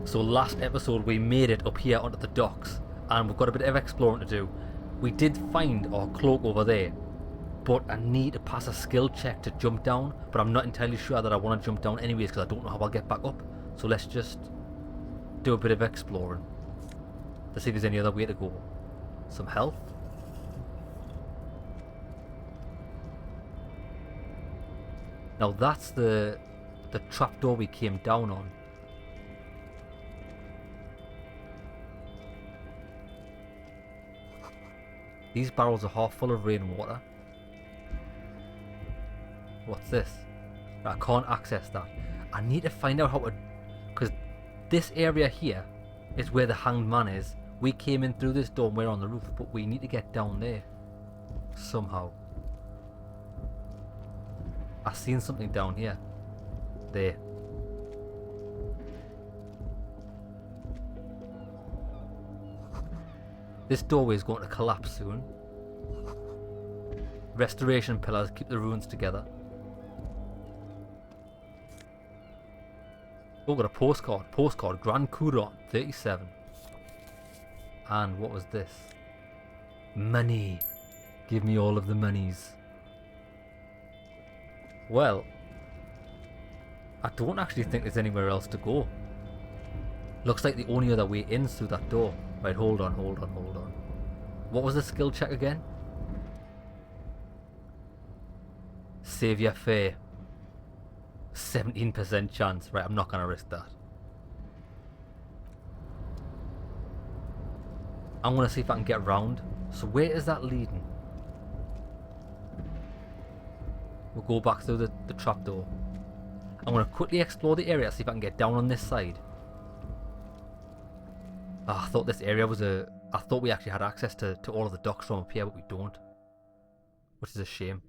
So last episode we made it up here onto the docks and we've got a bit of exploring to do. We did find our cloak over there, but I need to pass a skill check to jump down, but I'm not entirely sure that I want to jump down anyways because I don't know how I'll get back up. So let's just do a bit of exploring to see if there's any other way to go. Some health. Now that's the trapdoor we came down on. These barrels are half full of rainwater. What's this? I can't access that. I need to find out how to... Because this area here is where the hanged man is. We came in through this door and we're on the roof, but we need to get down there. Somehow. I seen something down here. There. This doorway is going to collapse soon. Restoration pillars keep the ruins together. Oh, got a postcard. Postcard. Grand Couron 37. And what was this? Money. Give me all of the monies. Well, I don't actually think there's anywhere else to go. Looks like the only other way in's through that door. Right, hold on. What was the skill check again? Save your fare. 17% chance. Right, I'm not going to risk that. I'm going to see if I can get round. So where is that leading? We'll go back through the trapdoor. I'm going to quickly explore the area, see if I can get down on this side. Oh, I thought this area was a... I thought we actually had access to all of the docks from up here, but we don't. Which is a shame.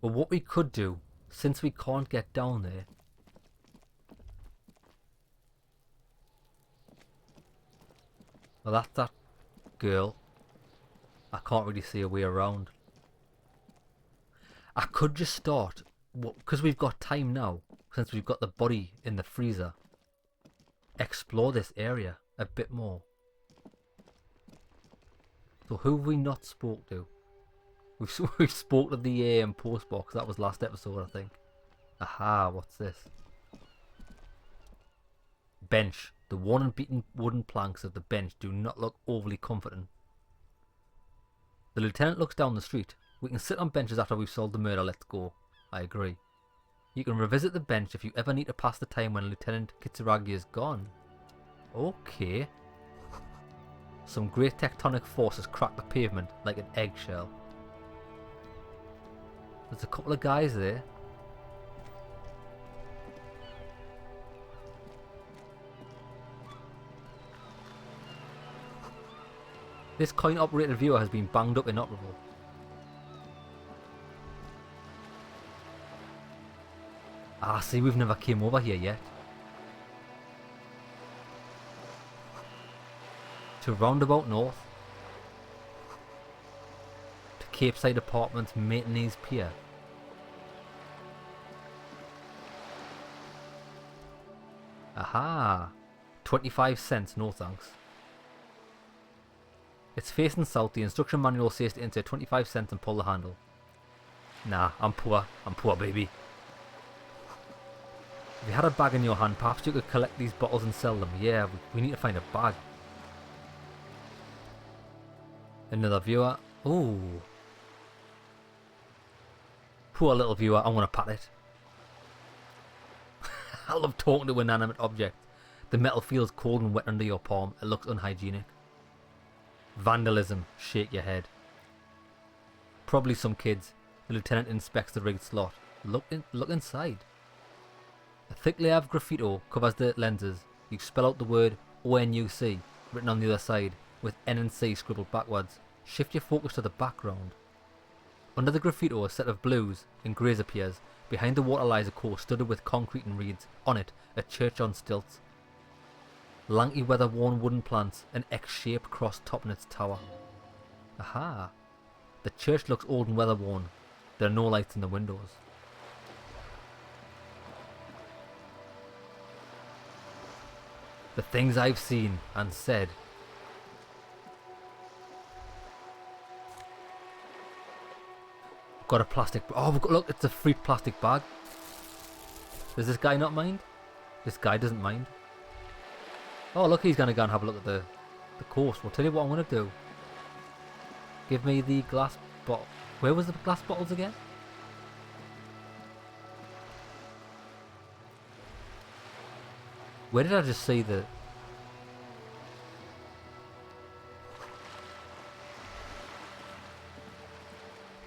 Well, what we could do, since we can't get down there... Well, that's that girl. I can't really see a way around. I could just start, because we've got time now, since we've got the body in the freezer, explore this area a bit more. So who have we not spoke to? We've spoke to the post box. That was last episode, I think. Aha, what's this? Bench. The worn and beaten wooden planks of the bench do not look overly comforting. The lieutenant looks down the street. We can sit on benches after we've solved the murder. Let's go. I agree. You can revisit the bench if you ever need to pass the time when Lieutenant Kitsuragi is gone. Okay. Some great tectonic forces crack the pavement like an eggshell. There's a couple of guys there. This coin-operated viewer has been banged up inoperable. Ah, see, we've never came over here yet. To Roundabout North. To Capeside Apartments, Maintenance Pier. Aha! 25 cents, no thanks. It's facing south. The instruction manual says to insert 25 cents and pull the handle. Nah, I'm poor. I'm poor, baby. If you had a bag in your hand, perhaps you could collect these bottles and sell them. Yeah, we need to find a bag. Another viewer. Ooh. Poor little viewer. I'm going to pat it. I love talking to inanimate objects. The metal feels cold and wet under your palm. It looks unhygienic. Vandalism. Shake your head. Probably some kids. The lieutenant inspects the rigged slot. Look inside. A thick layer of graffito covers the lenses. You spell out the word ONUC written on the other side with N and C scribbled backwards. Shift your focus to the background. Under the graffito, a set of blues and greys appears. Behind the water lies a course studded with concrete and reads, on it, a church on stilts. Lanky weather-worn wooden plants, an X-shaped cross topping its tower. Aha! The church looks old and weather-worn. There are no lights in the windows. The things I've seen and said. Got a plastic... Oh, look, it's a free plastic bag. Does this guy not mind? This guy doesn't mind. Oh, look, he's going to go and have a look at the course. Well, tell you what I'm going to do. Give me the glass bottle. Where was the glass bottles again? Where did I just see the...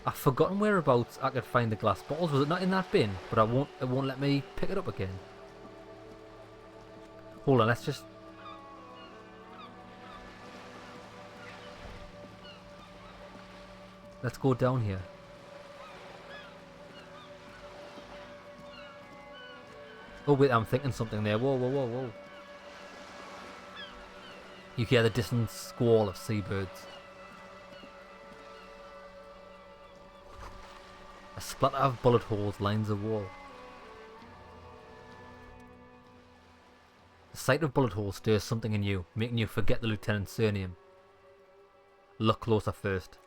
I've forgotten whereabouts I could find the glass bottles. Was it not in that bin? But it won't let me pick it up again. Hold on, let's just... Let's go down here. Oh wait, I'm thinking something there. Whoa, whoa, whoa, whoa. You hear the distant squall of seabirds. A splatter of bullet holes lines the wall. The sight of bullet holes stirs something in you, making you forget the lieutenant's surname. Look closer first.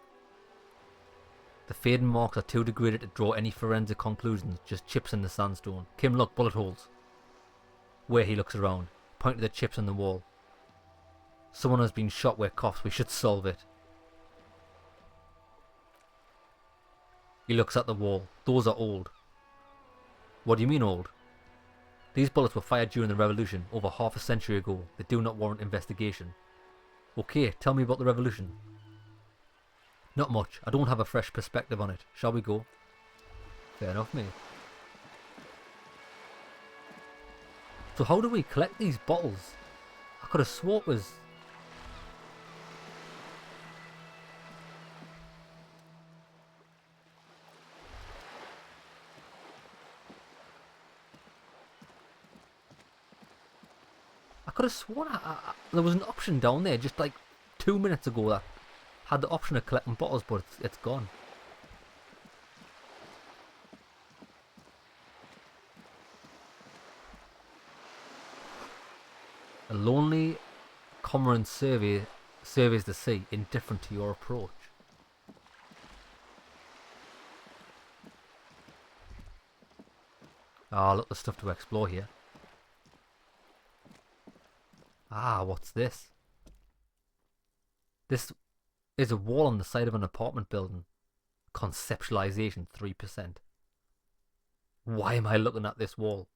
The fading marks are too degraded to draw any forensic conclusions, just chips in the sandstone. Kim, look, bullet holes. Where he looks around, pointing to the chips on the wall. Someone has been shot where coughs, we should solve it. He looks at the wall. Those are old. What do you mean old? These bullets were fired during the revolution, over half a century ago. They do not warrant investigation. Okay, tell me about the revolution. Not much. I don't have a fresh perspective on it. Shall we go? Fair enough, mate. So how do we collect these bottles? I could have swore it was... I could have sworn there was an option down there just like 2 minutes ago that had the option of collecting bottles, but it's gone. A lonely cormorant surveys the sea, indifferent to your approach. Ah, look, there's stuff to explore here. Ah, what's this? This is a wall on the side of an apartment building. Conceptualization 3%. Why am I looking at this wall?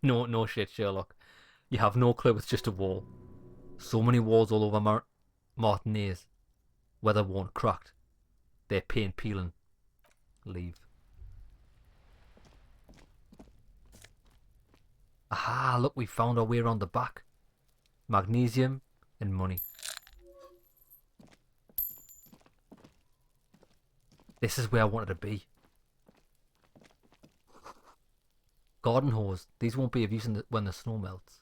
No shit, Sherlock. You have no clue, it's just a wall. So many walls all over Martinez. Weather worn, cracked. They're paint peeling. Leave. Aha, look, we found our way around the back. Magnesium and money. This is where I wanted to be. Garden hose. These won't be of use when the snow melts.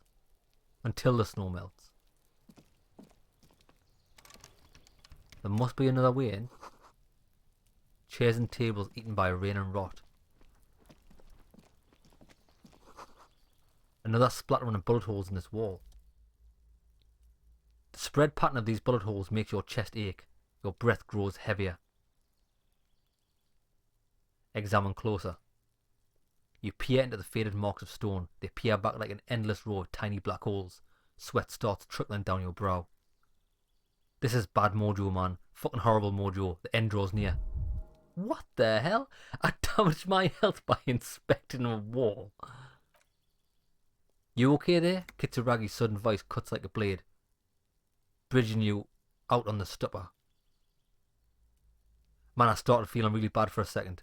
Until the snow melts. There must be another way in. Chairs and tables eaten by rain and rot. Another splattering of bullet holes in this wall. The spread pattern of these bullet holes makes your chest ache. Your breath grows heavier. Examine closer. You peer into the faded marks of stone. They peer back like an endless row of tiny black holes. Sweat starts trickling down your brow. This is bad mojo, man. Fucking horrible mojo. The end draws near. What the hell? I damaged my health by inspecting a wall. You okay there? Kitsuragi's sudden voice cuts like a blade, bridging you out on the stupor. Man, I started feeling really bad for a second.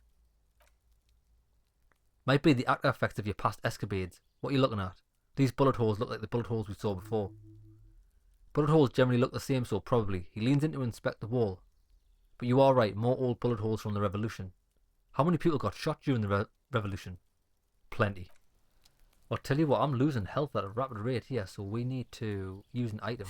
Might be the after effects of your past escapades. What are you looking at? These bullet holes look like the bullet holes we saw before. Bullet holes generally look the same, so probably. He leans in to inspect the wall. But you are right, more old bullet holes from the revolution. How many people got shot during the revolution? Plenty. I'll tell you what, I'm losing health at a rapid rate here, so we need to use an item.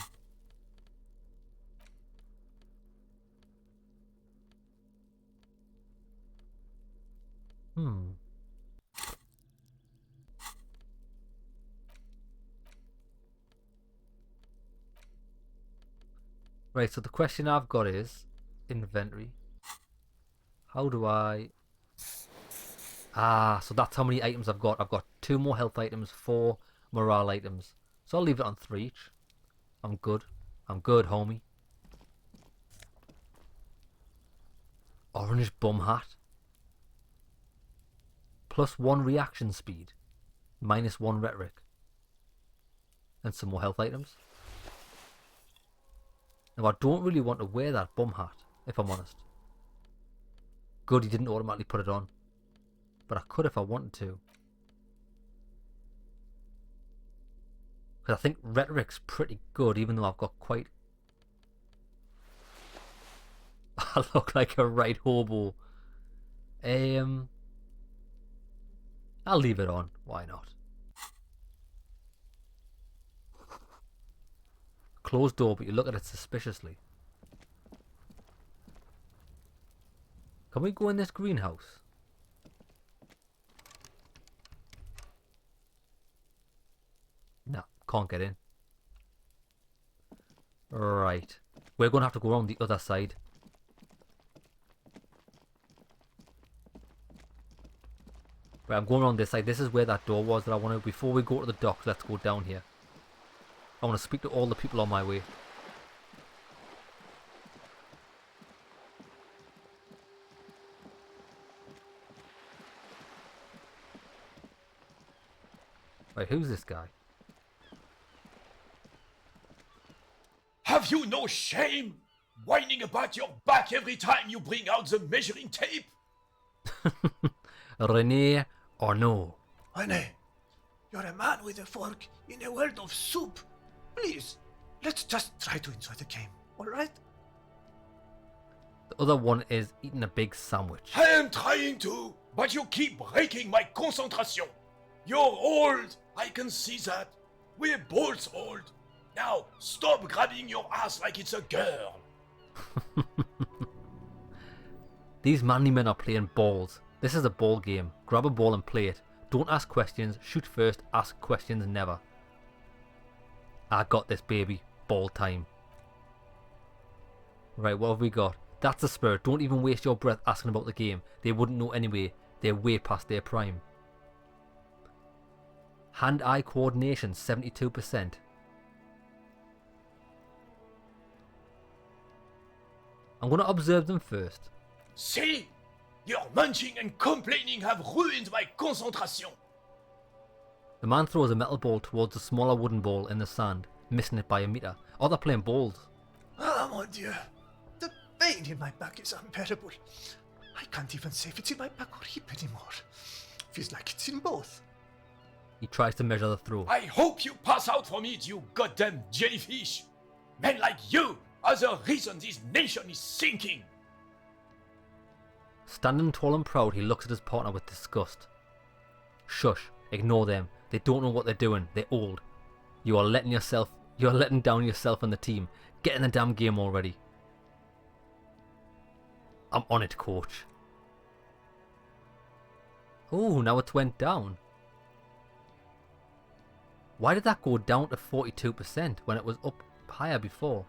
Right, so the question I've got is inventory. How do I... so that's how many items I've got. I've got 2 more health items, 4 morale items. So I'll leave it on 3 each. I'm good. I'm good, homie. Orange bum hat. +1 reaction speed. -1 rhetoric. And some more health items. Now I don't really want to wear that bum hat, if I'm honest. Good, he didn't automatically put it on. But I could if I wanted to. Because I think rhetoric's pretty good, even though I've got quite... I look like a right hobo. I'll leave it on. Why not? Closed door, but you look at it suspiciously. Can we go in this greenhouse? No, can't get in. Right. We're going to have to go around the other side. Right, I'm going around this side. This is where that door was that I wanted. Before we go to the docks, let's go down here. I want to speak to all the people on my way. Right, who's this guy? Have you no shame? Whining about your back every time you bring out the measuring tape? René or no? René, you're a man with a fork in a world of soup. Please, let's just try to enjoy the game, alright? The other one is eating a big sandwich. I am trying to, but you keep breaking my concentration. You're old, I can see that. We're both old. Now, stop grabbing your ass like it's a girl. These manly men are playing balls. This is a ball game. Grab a ball and play it. Don't ask questions. Shoot first. Ask questions never. I got this, baby. Ball time. Right, what have we got? That's the spirit. Don't even waste your breath asking about the game. They wouldn't know anyway. They're way past their prime. Hand-eye coordination, 72%. I'm going to observe them first. See? Your munching and complaining have ruined my concentration. The man throws a metal ball towards a smaller wooden ball in the sand, missing it by a meter. Oh, they're playing balls. Ah, mon Dieu. The pain in my back is unbearable. I can't even say if it's in my back or hip anymore. Feels like it's in both. He tries to measure the throw. I hope you pass out from it, you goddamn jellyfish. Men like you are the reason this nation is sinking. Standing tall and proud, he looks at his partner with disgust. Shush. Ignore them. They don't know what they're doing. They're old. You are letting down yourself and the team. Get in the damn game already. I'm on it, coach. Oh, now it's went down. Why did that go down to 42% when it was up higher before?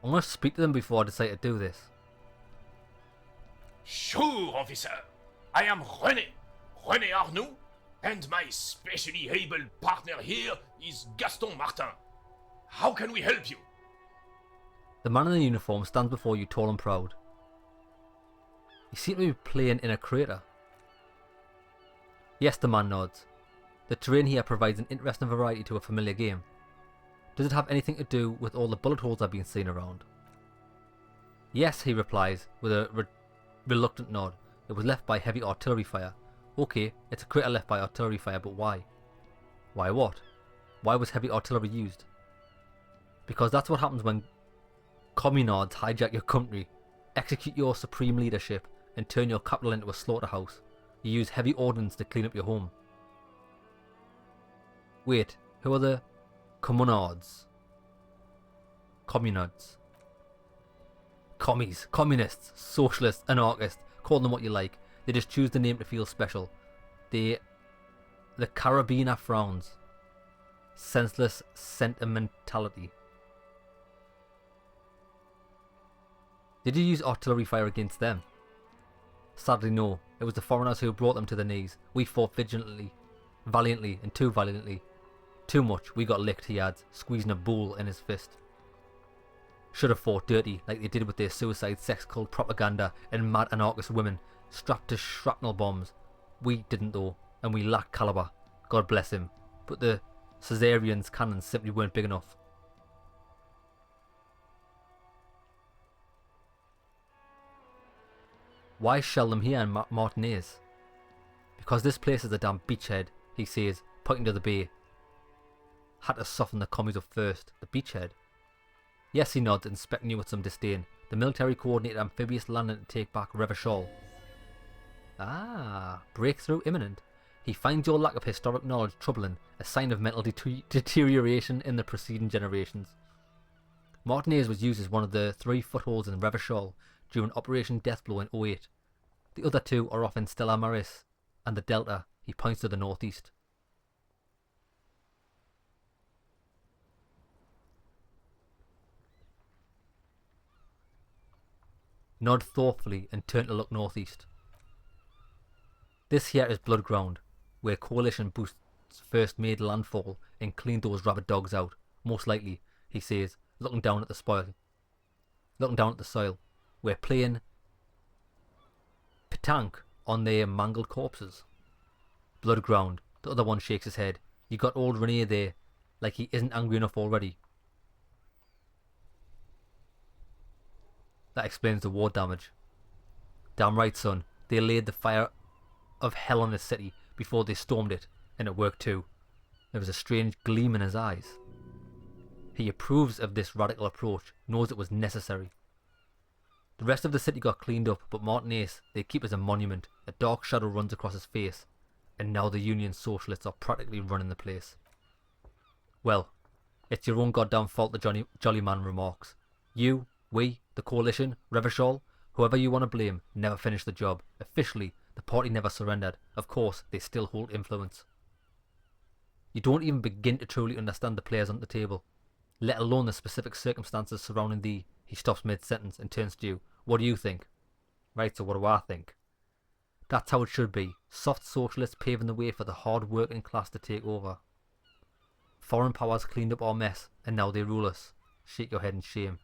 I'm going to speak to them before I decide to do this. Sure, officer. I am René Arnoux, and my specially able partner here is Gaston Martin. How can we help you? The man in the uniform stands before you tall and proud. You seem to be playing in a crater. Yes, the man nods. The terrain here provides an interesting variety to a familiar game. Does it have anything to do with all the bullet holes I've been seeing around? Yes, he replies, with a reluctant nod. It was left by heavy artillery fire. Okay, it's a crater left by artillery fire, but why? Why what? Why was heavy artillery used? Because that's what happens when communards hijack your country, execute your supreme leadership, and turn your capital into a slaughterhouse. You use heavy ordnance to clean up your home. Wait, who are the communards? Communards. Commies, communists, socialists, anarchists, call them what you like. They just choose the name to feel special. The carabiner frowns. Senseless sentimentality. Did you use artillery fire against them? Sadly no, it was the foreigners who brought them to their knees. We fought valiantly, and too valiantly. Too much, we got licked, he adds, squeezing a bowl in his fist. Should have fought dirty, like they did with their suicide sex cult propaganda and mad anarchist women, strapped to shrapnel bombs. We didn't though, and we lacked calibre. God bless him. But the Caesarian's cannons simply weren't big enough. Why shell them here in Martinez? Because this place is a damn beachhead, he says, pointing to the bay. Had to soften the commies up first. The beachhead? Yes, he nods, inspecting you with some disdain. The military coordinated amphibious landing to take back Revachol. Ah, breakthrough imminent. He finds your lack of historic knowledge troubling, a sign of mental deterioration in the preceding generations. Martinez was used as one of the 3 footholds in Revachol during Operation Deathblow in 08. The other 2 are off in Stella Maris and the Delta. He points to the northeast. Nod thoughtfully and turn to look northeast. This here is Blood Ground, where coalition boosts first made landfall and cleaned those rabid dogs out. Most likely, he says, looking down at the soil. We're playing petanque on their mangled corpses. Blood Ground. The other one shakes his head. You got old Rene there, like he isn't angry enough already. That explains the war damage. Damn right, son. They laid the fire of hell on the city before they stormed it, and it worked too. There was a strange gleam in his eyes. He approves of this radical approach, knows it was necessary. The rest of the city got cleaned up, but Martinez, they keep as a monument. A dark shadow runs across his face, and now the Union Socialists are practically running the place. Well, it's your own goddamn fault, the jolly man remarks. You, we, the coalition, Revachol, whoever you want to blame, never finished the job. Officially, the party never surrendered. Of course, they still hold influence. You don't even begin to truly understand the players on the table, let alone the specific circumstances surrounding thee. He stops mid-sentence and turns to you. What do you think? Right, so what do I think? That's how it should be. Soft socialists paving the way for the hard-working class to take over. Foreign powers cleaned up our mess, and now they rule us. Shake your head in shame.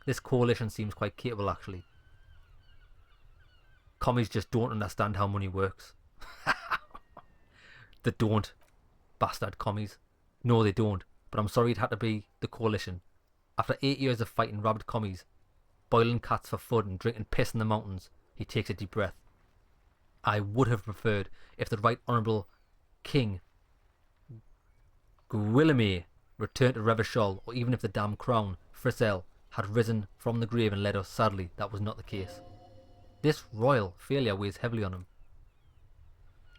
This coalition seems quite capable, actually. Commies just don't understand how money works. They don't. Bastard commies. No, they don't. But I'm sorry it had to be the coalition. After 8 years of fighting rabid commies, boiling cats for fun and drinking piss in the mountains, he takes a deep breath. I would have preferred if the Right Honourable King Guillaume returned to Revachol, or even if the damn crown, Frisell, had risen from the grave and led us. Sadly, that was not the case. This royal failure weighs heavily on him.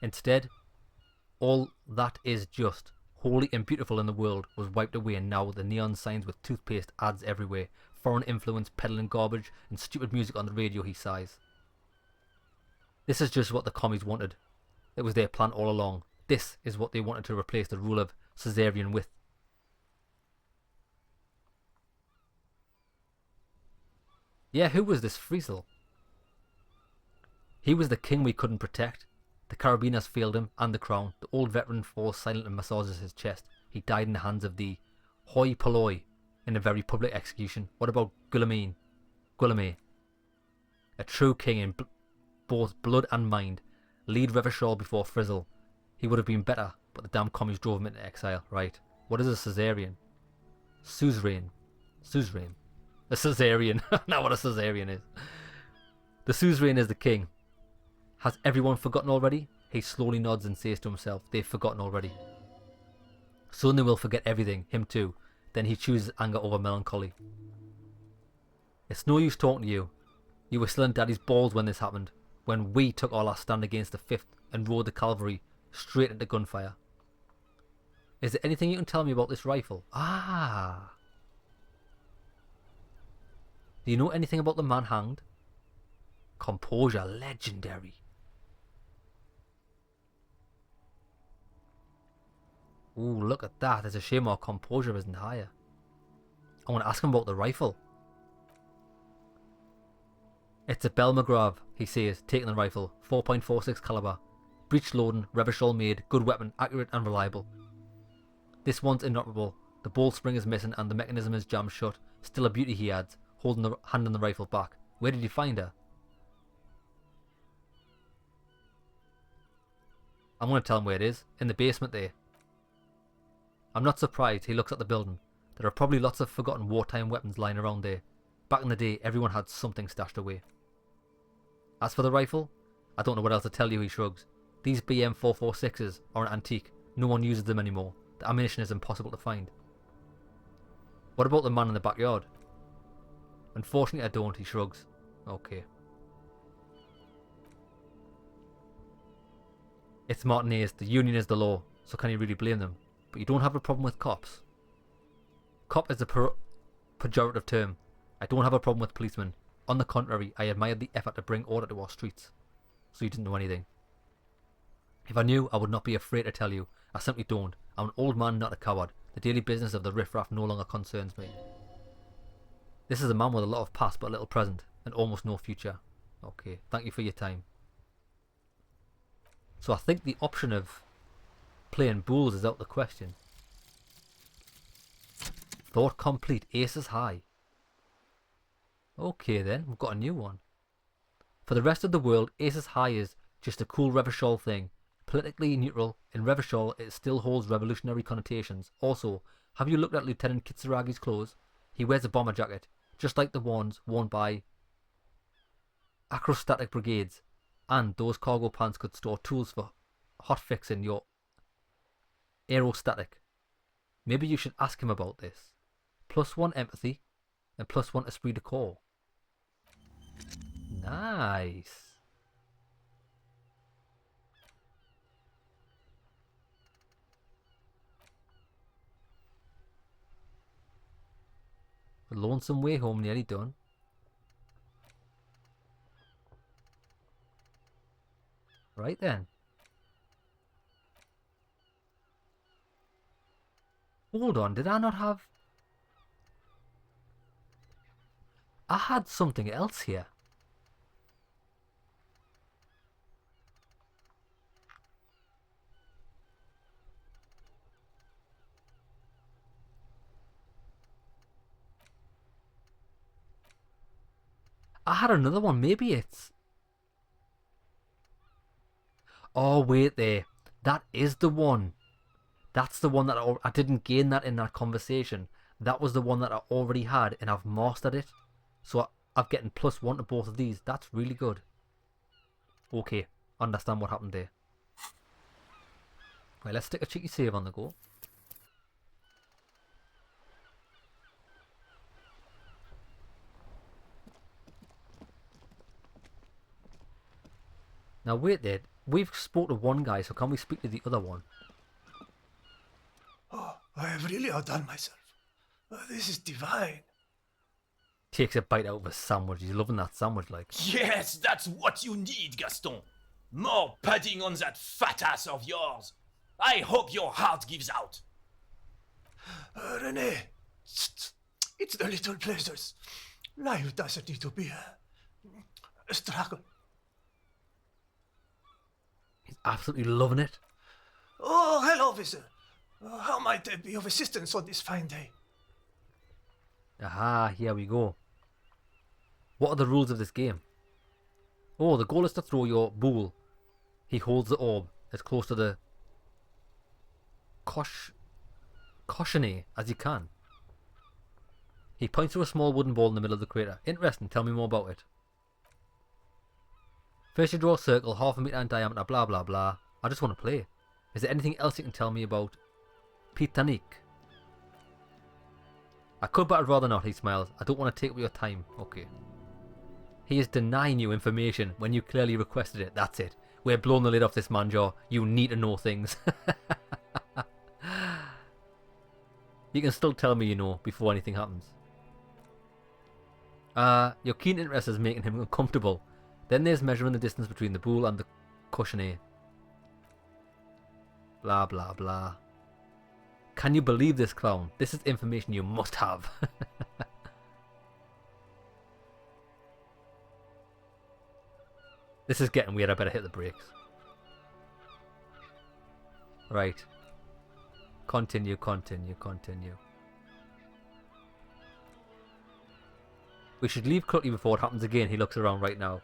Instead, all that is just, holy and beautiful in the world was wiped away, and now the neon signs with toothpaste ads everywhere, foreign influence peddling garbage, and stupid music on the radio, he sighs. This is just what the commies wanted. It was their plan all along. This is what they wanted to replace the rule of Caesarian with. Yeah, who was this Friesel? He was the king we couldn't protect. The carabiners failed him, and the crown. The old veteran falls silent and massages his chest. He died in the hands of the hoi polloi in a very public execution. What about Guillaume? A true king in both blood and mind. Lead Revachol before Frizzle. He would have been better, but the damn commies drove him into exile. Right. What is a Caesarian? Suzerain. A Caesarian. Not what a Caesarian is. The suzerain is the king. Has everyone forgotten already? He slowly nods and says to himself, they've forgotten already. Soon they will forget everything, him too. Then he chooses anger over melancholy. It's no use talking to you. You were still in Daddy's balls when this happened, when we took our last stand against the 5th and rode the cavalry straight into gunfire. Is there anything you can tell me about this rifle? Ah! Do you know anything about the man hanged? Composure, legendary. Ooh, look at that. It's a shame our composure isn't higher. I want to ask him about the rifle. It's a Belmagrav, he says, taking the rifle. 4.46 caliber. Breech loading, Revachol made, good weapon, accurate and reliable. This one's inoperable. The ball spring is missing and the mechanism is jammed shut. Still a beauty, he adds, holding the hand on the rifle back. Where did you find her? I'm going to tell him where it is. In the basement there. I'm not surprised. He looks at the building. There are probably lots of forgotten wartime weapons lying around there. Back in the day, everyone had something stashed away. As for the rifle, I don't know what else to tell you, he shrugs. These BM446s are an antique. No one uses them anymore. The ammunition is impossible to find. What about the man in the backyard? Unfortunately I don't, he shrugs. Okay. It's Martinez, the union is the law, so can you really blame them? But you don't have a problem with cops. Cop is a pejorative term. I don't have a problem with policemen. On the contrary, I admired the effort to bring order to our streets. So you didn't know anything. If I knew, I would not be afraid to tell you. I simply don't. I'm an old man, not a coward. The daily business of the riffraff no longer concerns me. This is a man with a lot of past but little present, and almost no future. Okay, thank you for your time. So I think the option of playing bulls is out the question. Thought complete, aces high. Okay then, we've got a new one. For the rest of the world, aces high is just a cool Revachol thing. Politically neutral, in Revachol it still holds revolutionary connotations. Also, have you looked at Lieutenant Kitsuragi's clothes? He wears a bomber jacket, just like the ones worn by acrostatic brigades. And those cargo pants could store tools for hotfixing your aerostatic. Maybe you should ask him about this. +1 empathy and +1 esprit de corps. Nice. The lonesome way home nearly done. Right then. Hold on, did I not have... I had something else here. I had another one, maybe it's... Oh, wait there. That is the one. That's the one that I didn't gain that in that conversation. That was the one that I already had and I've mastered it. So I'm getting +1 to both of these. That's really good. Okay, understand what happened there. Right, let's stick a cheeky save on the go. Now wait there. We've spoke to one guy, so can we speak to the other one? Oh, I have really outdone myself. This is divine. Takes a bite out of a sandwich. He's loving that sandwich, like. Yes, that's what you need, Gaston. More padding on that fat ass of yours. I hope your heart gives out. René, it's the little pleasures. Life doesn't need to be a struggle. He's absolutely loving it. Oh, hello, officer. How might I be of assistance on this fine day? Aha, here we go. What are the rules of this game? Oh, the goal is to throw your bull. He holds the orb as close to the cautionary as he can. He points to a small wooden ball in the middle of the crater. Interesting, tell me more about it. First you draw a circle, 1/2 meter in diameter, blah blah blah. I just want to play. Is there anything else you can tell me about Titanic? I could, but I'd rather not, he smiles. I don't want to take up your time. Okay. He is denying you information when you clearly requested it. That's it. We're blowing the lid off this man jaw. You need to know things. You can still tell me you know before anything happens. Your keen interest is making him uncomfortable. Then there's measuring the distance between the bull and the cushion. Blah, blah, blah. Can you believe this, clown? This is information you must have. This is getting weird. I better hit the brakes. Right. Continue, continue, continue. We should leave Clutty before it happens again. He looks around right now.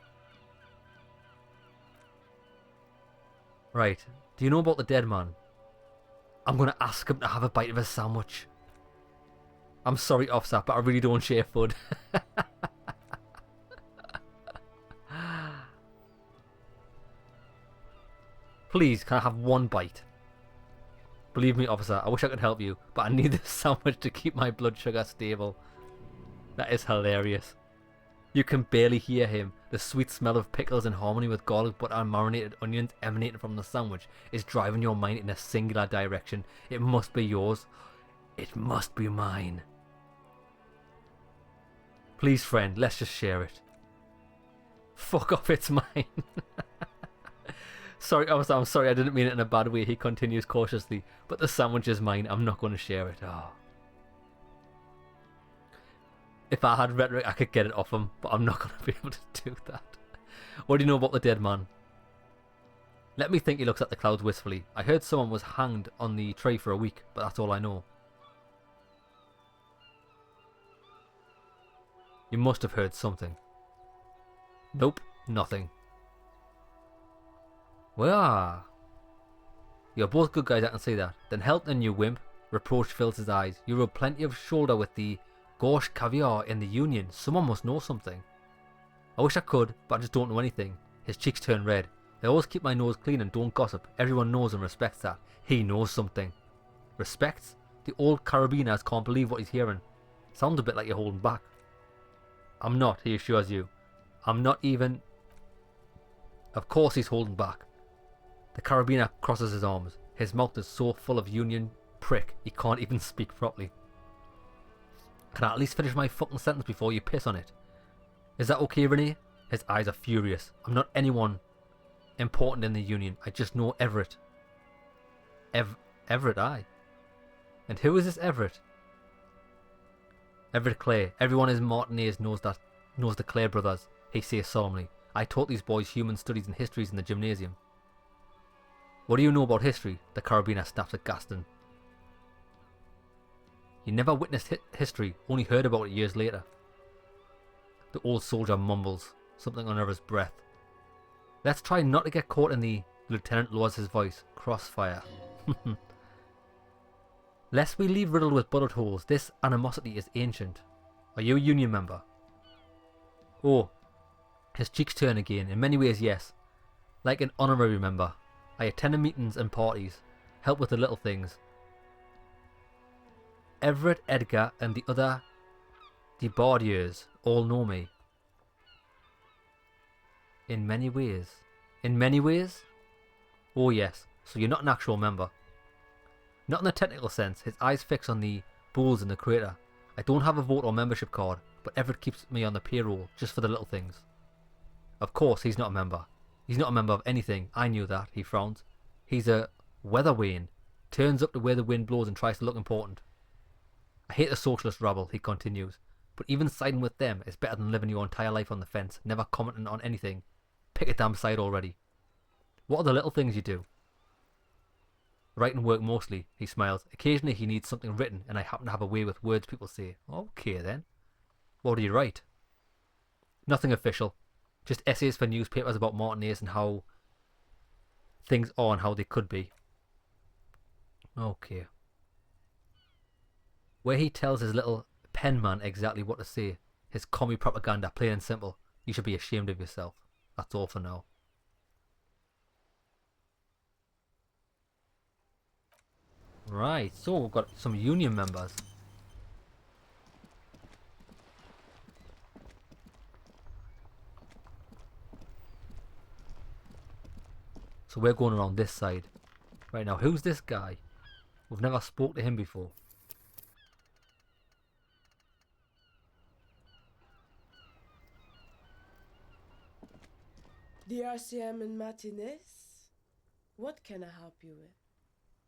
Right. Do you know about the dead man? I'm going to ask him to have a bite of his sandwich. I'm sorry, officer, but I really don't share food. Please, can I have one bite? Believe me, officer, I wish I could help you, but I need this sandwich to keep my blood sugar stable. That is hilarious. You can barely hear him. The sweet smell of pickles in harmony with garlic butter and marinated onions emanating from the sandwich is driving your mind in a singular direction. It must be yours. It must be mine. Please, friend, let's just share it. Fuck off, it's mine. Sorry, officer, I'm sorry, I didn't mean it in a bad way. He continues cautiously, but the sandwich is mine. I'm not going to share it. Oh. If I had rhetoric, I could get it off him, but I'm not going to be able to do that. What do you know about the dead man? Let me think. He looks at the clouds wistfully. I heard someone was hanged on the tree for a week, but that's all I know. You must have heard something. Nope, nothing. Well, you're both good guys, I can see that. Then help then, you wimp. Reproach fills his eyes. You rub plenty of shoulder with the gauche caviar in the Union. Someone must know something. I wish I could, but I just don't know anything. His cheeks turn red. I always keep my nose clean and don't gossip. Everyone knows and respects that. He knows something. Respects? The old carabiners can't believe what he's hearing. Sounds a bit like you're holding back. I'm not, he assures you. I'm not even... Of course he's holding back. The carabiner crosses his arms. His mouth is so full of Union prick, he can't even speak properly. Can I at least finish my fucking sentence before you piss on it? Is that okay, Renee? His eyes are furious. I'm not anyone important in the Union. I just know Everett. Everett, aye. And who is this Everett? Everett Clay. Everyone in Martinez knows the Clay brothers, he says solemnly. I taught these boys human studies and histories in the gymnasium. What do you know about history? The carabiner snaps at Gaston. You never witnessed history, only heard about it years later. The old soldier mumbles, something under his breath. Let's try not to get caught in the lieutenant lowers his voice. Crossfire. Lest we leave riddled with bullet holes, this animosity is ancient. Are you a Union member? Oh, his cheeks turn again. In many ways, yes. Like an honorary member. I attend meetings and parties, help with the little things. Everett, Edgar, and the other Debardiers all know me. In many ways. In many ways? Oh yes, so you're not an actual member. Not in the technical sense. His eyes fix on the bulls in the crater. I don't have a vote or membership card, but Everett keeps me on the payroll just for the little things. Of course, he's not a member. He's not a member of anything. I knew that. He frowns. He's a weather vane. Turns up to where the wind blows and tries to look important. I hate the socialist rabble, he continues. But even siding with them is better than living your entire life on the fence, never commenting on anything. Pick a damn side already. What are the little things you do? Writing work mostly, he smiles. Occasionally he needs something written, and I happen to have a way with words people say. Okay then. What do you write? Nothing official. Just essays for newspapers about Martinez and how things are and how they could be. Okay. Where he tells his little pen man exactly what to say. His commie propaganda, plain and simple. You should be ashamed of yourself. That's all for now. Right, so we've got some Union members. So we're going around this side. Right now, who's this guy? We've never spoke to him before. The RCM and Martinez? What can I help you with?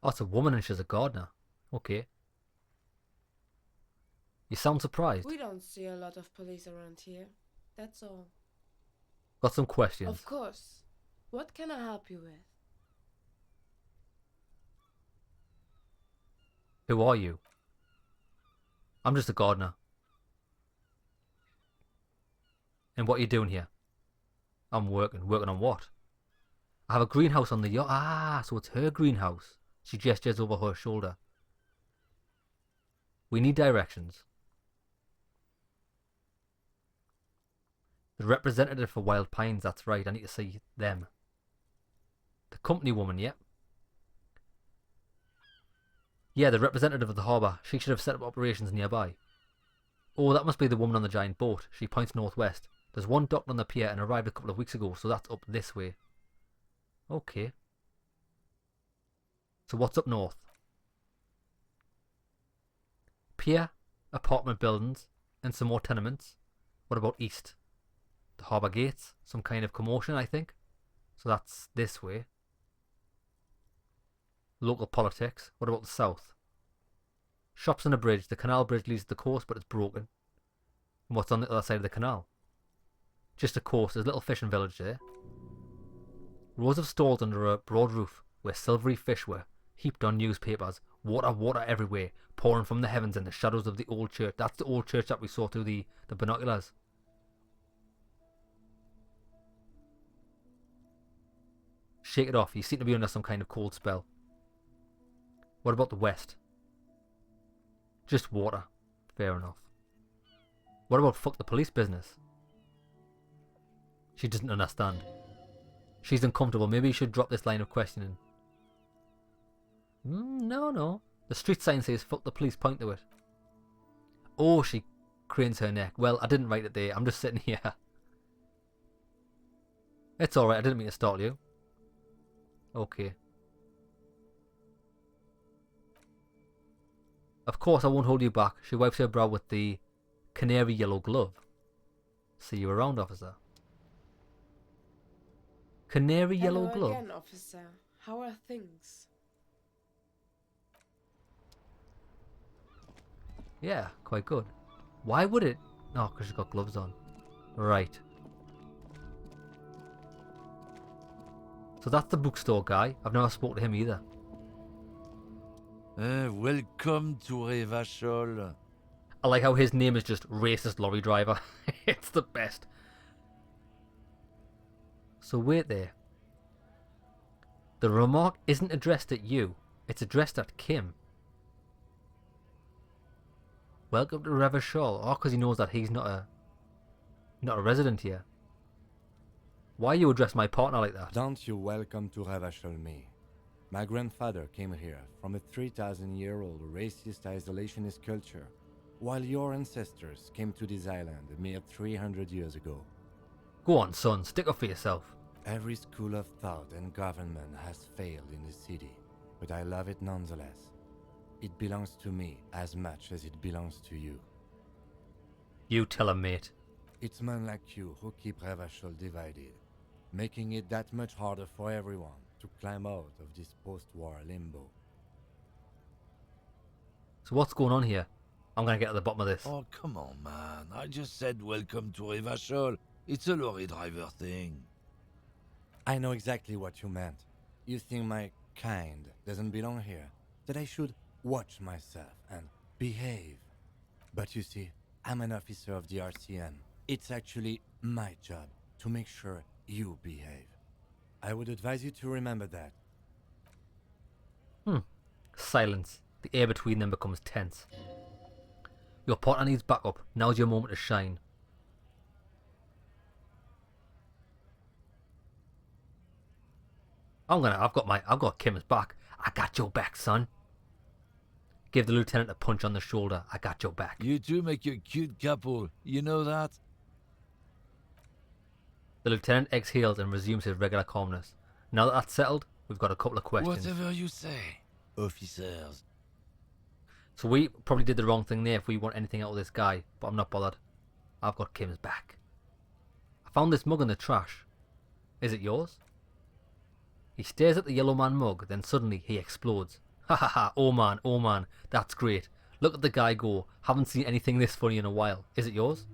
Oh, it's a woman and she's a gardener. Okay. You sound surprised. We don't see a lot of police around here. That's all. Got some questions. Of course. What can I help you with? Who are you? I'm just a gardener. And what are you doing here? I'm working. Working on what? I have a greenhouse on the yacht. Ah, so it's her greenhouse. She gestures over her shoulder. We need directions. The representative for Wild Pines, that's right. I need to see them. The company woman, yep. Yeah, the representative of the harbour. She should have set up operations nearby. Oh, that must be the woman on the giant boat. She points northwest. There's one docked on the pier and arrived a couple of weeks ago, so that's up this way. Okay. So what's up north? Pier, apartment buildings, and some more tenements. What about east? The harbour gates, some kind of commotion, I think. So that's this way. Local politics. What about the south? Shops and a bridge. The canal bridge leads to the coast, but it's broken. And what's on the other side of the canal? Just a coast. There's a little fishing village there. Rows of stalls under a broad roof where silvery fish were heaped on newspapers. Water, water everywhere, pouring from the heavens in the shadows of the old church. That's the old church that we saw through the binoculars. Shake it off. You seem to be under some kind of cold spell. What about the west? Just water. Fair enough. What about fuck the police business? She doesn't understand. She's uncomfortable. Maybe you should drop this line of questioning. No. The street sign says fuck the police, point to it. Oh, she cranes her neck. Well, I didn't write it there. I'm just sitting here. It's alright. I didn't mean to startle you. Okay. Of course, I won't hold you back. She wipes her brow with the canary yellow glove. See you around, officer. Canary yellow glove? Hello again, officer. How are things? Yeah, quite good. Why would it? Oh, because she's got gloves on. Right. So that's the bookstore guy. I've never spoken to him either. Welcome to Revachol. I like how his name is just racist lorry driver. It's the best. So wait there. The remark isn't addressed at you. It's addressed at Kim. Welcome to Revachol. Oh, because he knows that he's not a resident here. Why you address my partner like that? Don't you welcome to Revachol me. My grandfather came here from a 3,000-year-old racist isolationist culture, while your ancestors came to this island a mere 300 years ago. Go on, son. Stick up for yourself. Every school of thought and government has failed in the city, but I love it nonetheless. It belongs to me as much as it belongs to you. You tell him, mate. It's men like you who keep Revachol divided, making it that much harder for everyone to climb out of this post-war limbo. So what's going on here? I'm going to get to the bottom of this. Oh, come on, man. I just said welcome to Revachol. It's a lorry driver thing. I know exactly what you meant. You think my kind doesn't belong here, that I should watch myself and behave. But you see, I'm an officer of the RCN. It's actually my job to make sure you behave. I would advise you to remember that. Silence. The air between them becomes tense. Your partner needs backup. Now's your moment to shine. I've got Kim's back. I got your back, son. Give the lieutenant a punch on the shoulder. I got your back. You two make a cute couple. You know that? The lieutenant exhales and resumes his regular calmness. Now that that's settled, we've got a couple of questions. Whatever you say, officers. So we probably did the wrong thing there if we want anything out of this guy, but I'm not bothered. I've got Kim's back. I found this mug in the trash. Is it yours? He stares at the yellow man mug, then suddenly he explodes. Ha ha ha, oh man, that's great. Look at the guy go. Haven't seen anything this funny in a while. Is it yours?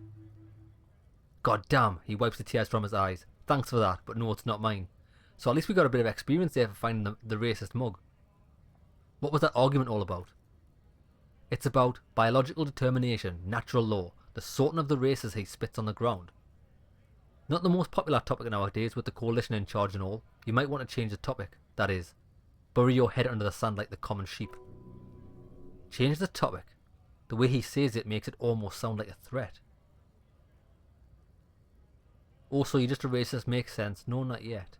God damn, he wipes the tears from his eyes. Thanks for that, but no, it's not mine. So at least we got a bit of experience there for finding the racist mug. What was that argument all about? It's about biological determination, natural law, the sorting of the races he spits on the ground. Not the most popular topic nowadays with the coalition in charge and all. You might want to change the topic, that is. Bury your head under the sand like the common sheep. Change the topic. The way he says it makes it almost sound like a threat. Also, you just a racist makes sense. No, not yet.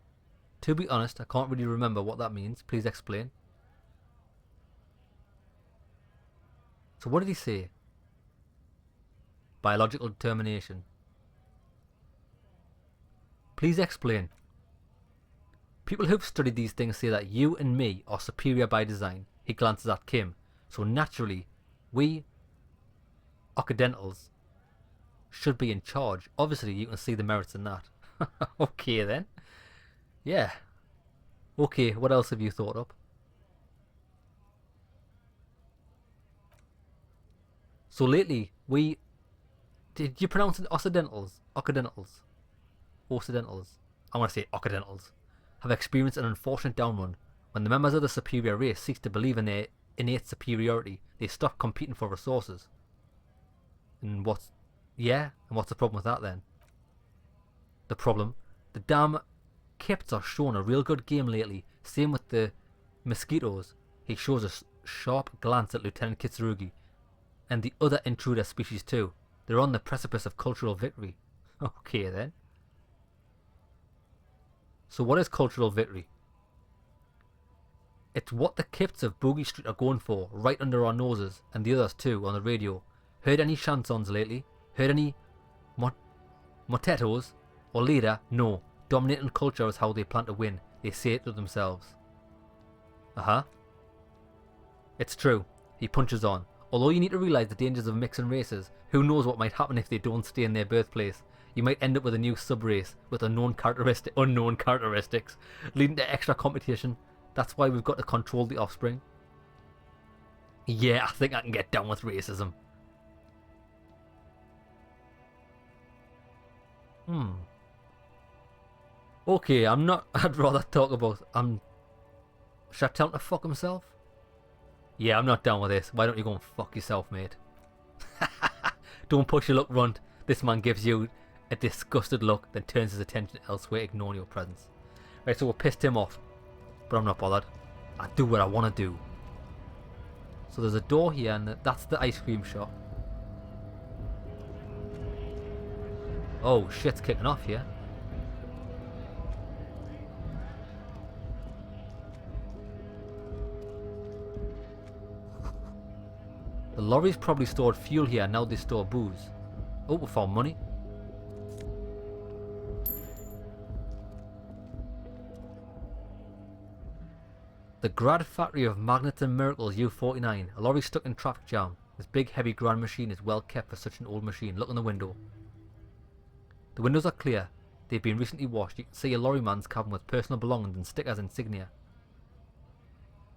To be honest, I can't really remember what that means. Please explain. So what did he say? Biological determination. Please explain. People who've studied these things say that you and me are superior by design. He glances at Kim. So naturally, we Occidentals should be in charge. Obviously, you can see the merits in that. Okay then. Yeah. Okay, what else have you thought up? So lately, did you pronounce it Occidentals? Occidentals. Occidentals. I want to say Occidentals. Have experienced an unfortunate downrun. When the members of the superior race cease to believe in their innate superiority, they stop competing for resources. And what's the problem with that then? The problem? The damn Kipts are showing a real good game lately. Same with the mosquitoes. He shows a sharp glance at Lieutenant Kitsurugi and the other intruder species too. They're on the precipice of cultural victory. Okay then. So what is cultural victory? It's what the Kipts of Boogie Street are going for, right under our noses, and the others too, on the radio. Heard any chansons lately? Heard any motetos? Or leader? No. Dominating culture is how they plan to win. They say it to themselves. Uh-huh. It's true. He punches on. Although you need to realise the dangers of mixing races, who knows what might happen if they don't stay in their birthplace. You might end up with a new sub-race with unknown characteristics, leading to extra competition. That's why we've got to control the offspring. Yeah, I think I can get down with racism. Okay, I'd rather talk about... Should I tell him to fuck himself? Yeah, I'm not down with this. Why don't you go and fuck yourself, mate? Don't push your luck, runt. This man gives you a disgusted look, then turns his attention elsewhere, ignoring your presence. Right, so we pissed him off. But I'm not bothered. I do what I want to do. So there's a door here, and that's the ice cream shop. Oh, shit's kicking off here. The lorries probably stored fuel here, now they store booze. Oh, we found money. The Grad factory of Magnets and Miracles U49. A lorry stuck in traffic jam. This big heavy grand machine is well kept for such an old machine. Look in the window. The windows are clear. They've been recently washed. You can see a lorryman's cabin with personal belongings and stickers insignia.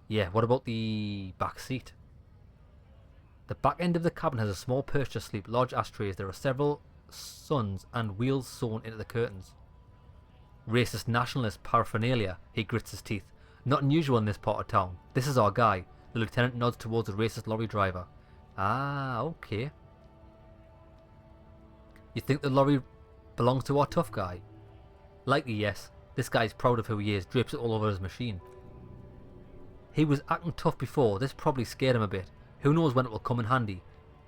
Yeah, what about the back seat? The back end of the cabin has a small perch to sleep, large ashtrays. There are several suns and wheels sewn into the curtains. Racist nationalist paraphernalia. He grits his teeth. Not unusual in this part of town. This is our guy. The lieutenant nods towards the racist lorry driver. Ah, okay. You think the lorry belongs to our tough guy? Likely yes. This guy's proud of who he is, drapes it all over his machine. He was acting tough before. This probably scared him a bit. Who knows when it will come in handy?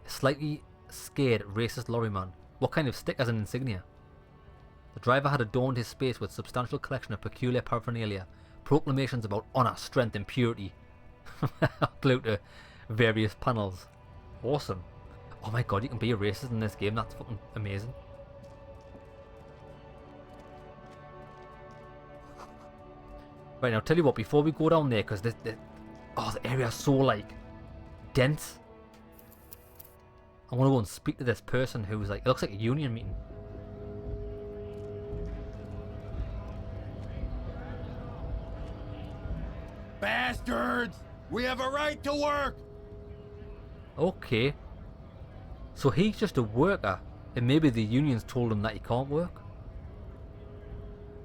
A slightly scared racist lorryman. What kind of stickers and insignia? The driver had adorned his space with a substantial collection of peculiar paraphernalia. Proclamations about honour, strength and purity. Glued to various panels. Awesome. Oh my god, you can be a racist in this game. That's fucking amazing. Right, now tell you what, before we go down there, because the area is so, like, dense. I want to go and speak to this person who's like, it looks like a union meeting. Bastards! We have a right to work! Okay. So he's just a worker, and maybe the unions told him that he can't work?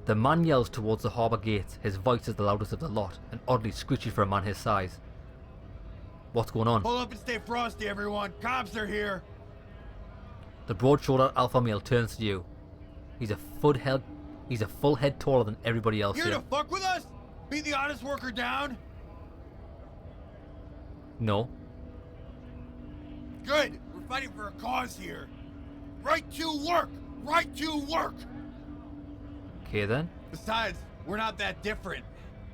The man yells towards the harbour gates. His voice is the loudest of the lot, and oddly screechy for a man his size. What's going on? Pull up and stay frosty, everyone. Cops are here. The broad-shouldered alpha male turns to you. He's a full head taller than everybody else Here here. to fuck with us? Beat the honest worker down? No. Good. We're fighting for a cause here. Right to work. Right to work. Okay then. Besides, we're not that different.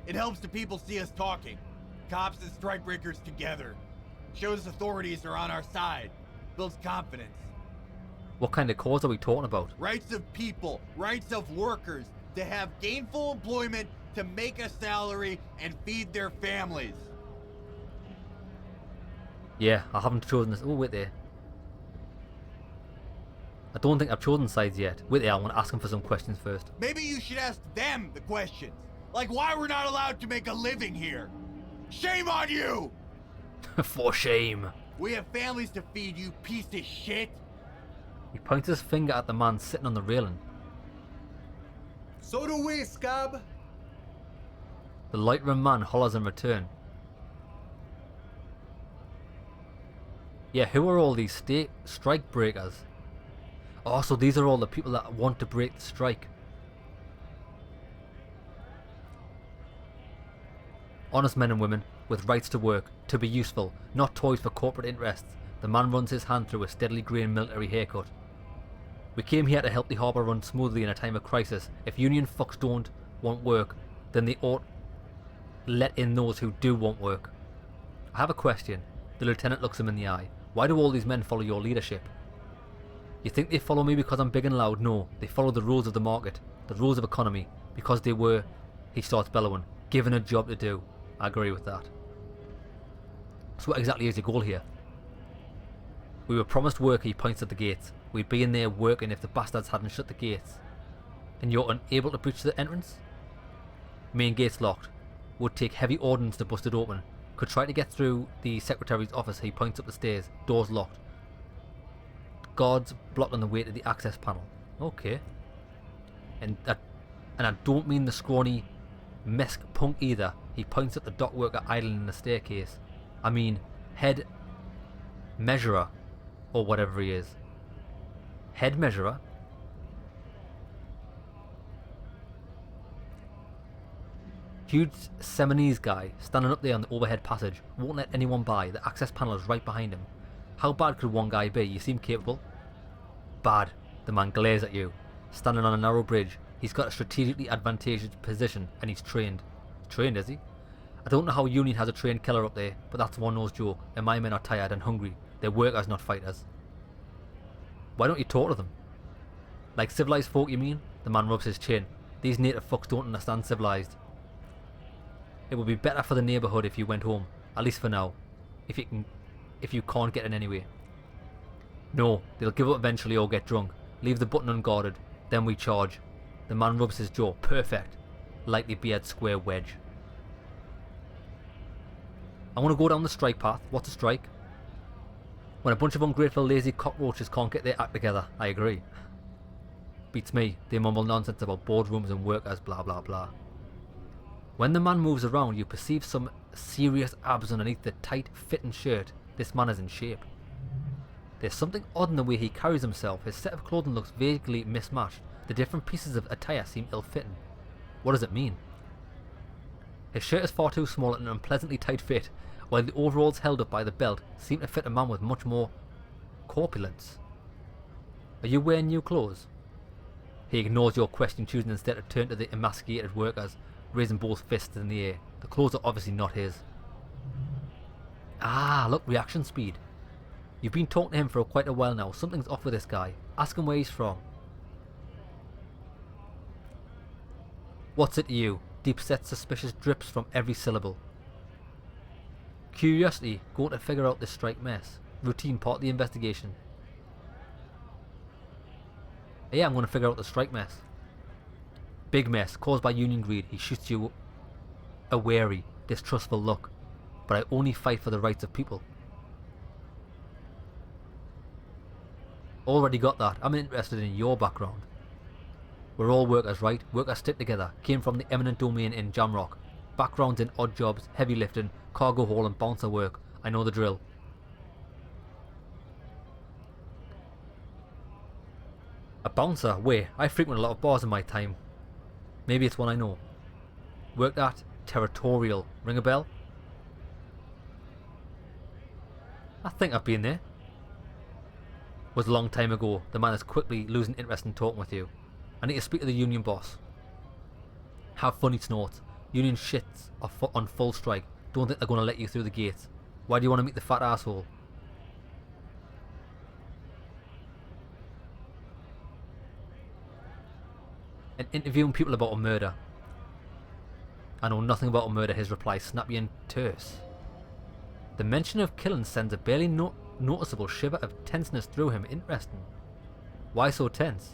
It helps the people see us talking. Cops and strikebreakers together. Shows authorities are on our side. Builds confidence. What kind of cause are we talking about? Rights of people, rights of workers to have gainful employment, to make a salary and feed their families. Yeah, I haven't chosen this. Oh, wait there. I don't think I've chosen sides yet. Wait there, I want to ask him for some questions first. Maybe you should ask them the questions. Like why we're not allowed to make a living here. Shame on you! For shame. We have families to feed, you piece of shit. He points his finger at the man sitting on the railing. So do we, scab. The light-rimmed man hollers in return. Yeah, who are all these strike breakers? Oh, so these are all the people that want to break the strike. Honest men and women, with rights to work, to be useful, not toys for corporate interests. The man runs his hand through a steadily greying military haircut. We came here to help the harbour run smoothly in a time of crisis. If union fucks don't want work, then they ought let in those who do want work. I have a question. The lieutenant looks him in the eye. Why do all these men follow your leadership? You think they follow me because I'm big and loud? No, they follow the rules of the market, the rules of economy, because they were, he starts bellowing, given a job to do. I agree with that. So what exactly is your goal here? We were promised work, he points at the gates. We'd be in there working if the bastards hadn't shut the gates. And you're unable to breach the entrance? Main gate's locked. Would take heavy ordnance to bust it open. Could try to get through the secretary's office, he points up the stairs. Door's locked. Guards blocking the way to the access panel. Okay. And I don't mean the scrawny mesk punk either. He points at the dock worker idling in the staircase. I mean head measurer, or whatever he is. Head measurer. Huge Seminese guy standing up there on the overhead passage, won't let anyone by. The access panel is right behind him. How bad could one guy be? You seem capable. Bad. The man glares at you. Standing on a narrow bridge, he's got a strategically advantageous position and he's trained. Trained, is he? I don't know how Union has a trained killer up there, but that's one-nosed joke, and my men are tired and hungry. They're workers, not fighters. Why don't you talk to them? Like civilized folk, you mean? The man rubs his chin. These native fucks don't understand civilized. It would be better for the neighbourhood if you went home, at least for now. If you can't get in anyway. No, they'll give up eventually or get drunk. Leave the button unguarded, then we charge. The man rubs his jaw. Perfect. Lightly beard square wedge. I want to go down the strike path. What's a strike? When a bunch of ungrateful lazy cockroaches can't get their act together. I agree. Beats me. They mumble nonsense about boardrooms and workers, blah blah blah. When the man moves around, you perceive some serious abs underneath the tight fitting shirt. This man is in shape. There's something odd in the way he carries himself. His set of clothing looks vaguely mismatched. The different pieces of attire seem ill-fitting. What does it mean? His shirt is far too small and an unpleasantly tight fit, while the overalls held up by the belt seem to fit a man with much more corpulence. Are you wearing new clothes? He ignores your question, choosing instead to turn to the emasculated workers, raising both fists in the air. The clothes are obviously not his. Ah, look, reaction speed. You've been talking to him for quite a while now. Something's off with this guy. Ask him where he's from. What's it to you? Deep-set suspicious drips from every syllable. Curiosity, going to figure out this strike mess. Routine part of the investigation. Yeah, I'm going to figure out the strike mess. Big mess, caused by union greed. He shoots you a wary, distrustful look. But I only fight for the rights of people. Already got that. I'm interested in your background. We're all workers, right? Workers stick together. Came from the eminent domain in Jamrock. Backgrounds in odd jobs, heavy lifting, cargo haul and bouncer work. I know the drill. A bouncer? Wait, I frequent a lot of bars in my time. Maybe it's one I know. Worked at Territorial. Ring a bell? I think I've been there. Was a long time ago. The man is quickly losing interest in talking with you. I need to speak to the union boss. Have funny snorts. Union shits are on full strike. Don't think they're going to let you through the gates. Why do you want to meet the fat asshole? And interviewing people about a murder. I know nothing about a murder, his reply snappy and terse. The mention of killing sends a barely noticeable shiver of tenseness through him. Interesting. Why so tense?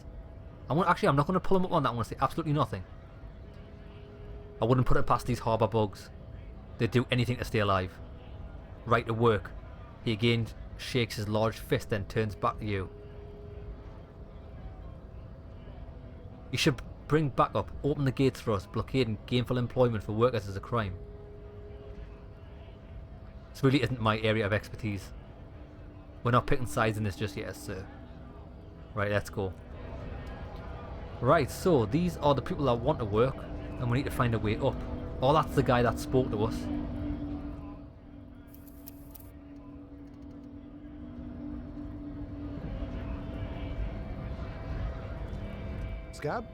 I'm not going to pull him up on that. I want to say absolutely nothing. I wouldn't put it past these harbour bugs. They'd do anything to stay alive. Right to work. He again shakes his large fist, then turns back to you. You should bring backup. Open the gates for us. Blockading gainful employment for workers is a crime. This really isn't my area of expertise. We're not picking sides in this just yet, sir. Right, let's go. Right, so these are the people that want to work, and we need to find a way up. Oh, that's the guy that spoke to us. Scab?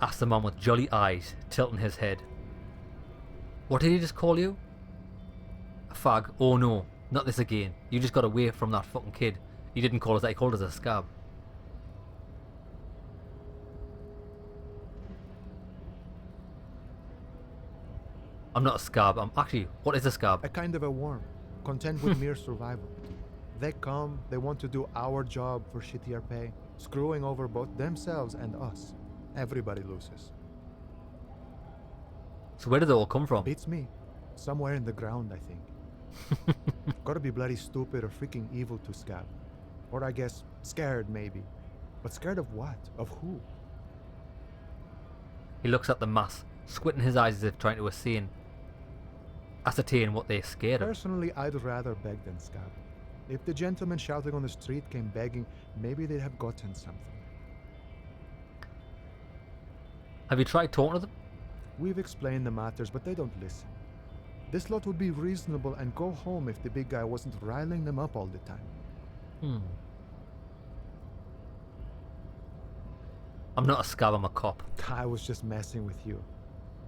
Asked the man with jolly eyes, tilting his head. What did he just call you? A fag? Oh no, not this again. You just got away from that fucking kid. He didn't call us that, he called us a scab. I'm not a scab, I'm actually, what is a scab? A kind of a worm, content with mere survival. They come, they want to do our job for shittier pay, screwing over both themselves and us. Everybody loses. So where did they all come from? Beats me. Somewhere in the ground, I think. Gotta be bloody stupid or freaking evil to scab. Or I guess, scared maybe. But scared of what? Of who? He looks at the mass, squinting his eyes as if trying to ascertain what they're scared of. Personally, I'd rather beg than scab. If the gentleman shouting on the street came begging, maybe they'd have gotten something. Have you tried talking to them? We've explained the matters, but they don't listen. This lot would be reasonable and go home if the big guy wasn't riling them up all the time. I'm not a scab, I'm a cop. I was just messing with you.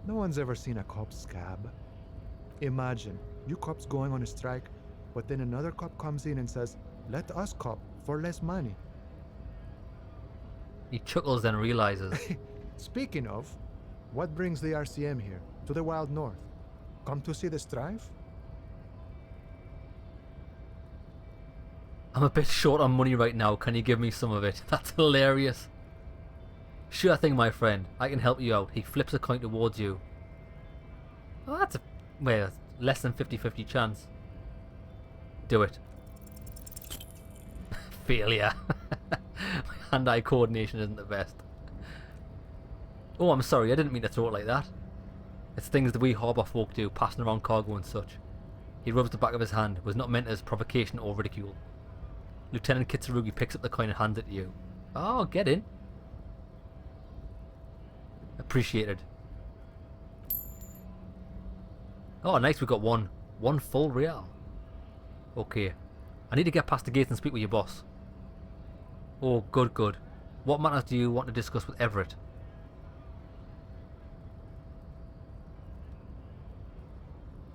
No one's ever seen a cop scab. Imagine, you cops going on a strike, but then another cop comes in and says, let us cop for less money. He chuckles and realizes. Speaking of, what brings the RCM here, to the wild north? Come to see the strife? I'm a bit short on money right now, can you give me some of it? That's hilarious. Sure thing, my friend, I can help you out. He flips a coin towards you. Oh, that's less than 50-50 chance. Do it. Failure. My hand-eye coordination isn't the best. Oh, I'm sorry, I didn't mean to throw it like that. It's things that we harbour folk do, passing around cargo and such. He rubs the back of his hand, was not meant as provocation or ridicule. Lieutenant Kitsurugi picks up the coin and hands it to you. Oh, get in. Appreciated. Oh, nice, we got one full real. Okay. I need to get past the gates and speak with your boss. Oh, good. What matters do you want to discuss with Everett?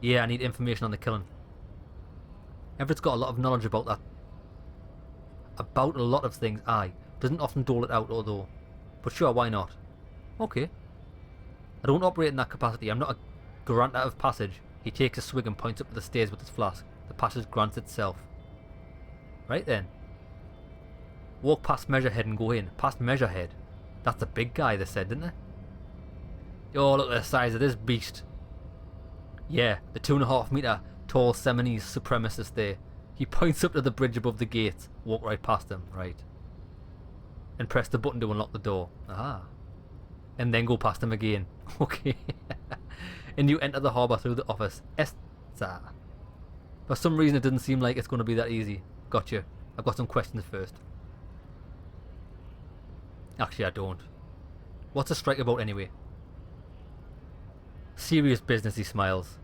Yeah, I need information on the killing. Everett's got a lot of knowledge about that. About a lot of things, aye. Doesn't often dole it out, although. But sure, why not? Okay. I don't operate in that capacity. I'm not a grantor of passage. He takes a swig and points up the stairs with his flask. The passage grants itself. Right then. Walk past Measurehead and go in. Past Measurehead. That's a big guy, they said, didn't they? Oh, look at the size of this beast. Yeah, the 2.5 metre tall Seminese supremacist there. He points up to the bridge above the gate. Walk right past him, right. And press the button to unlock the door. Aha. And then go past him again. Okay. And you enter the harbour through the office. Esta. For some reason it didn't seem like it's going to be that easy. Gotcha. I've got some questions first. Actually, I don't. What's a strike about anyway? Serious business, he smiles.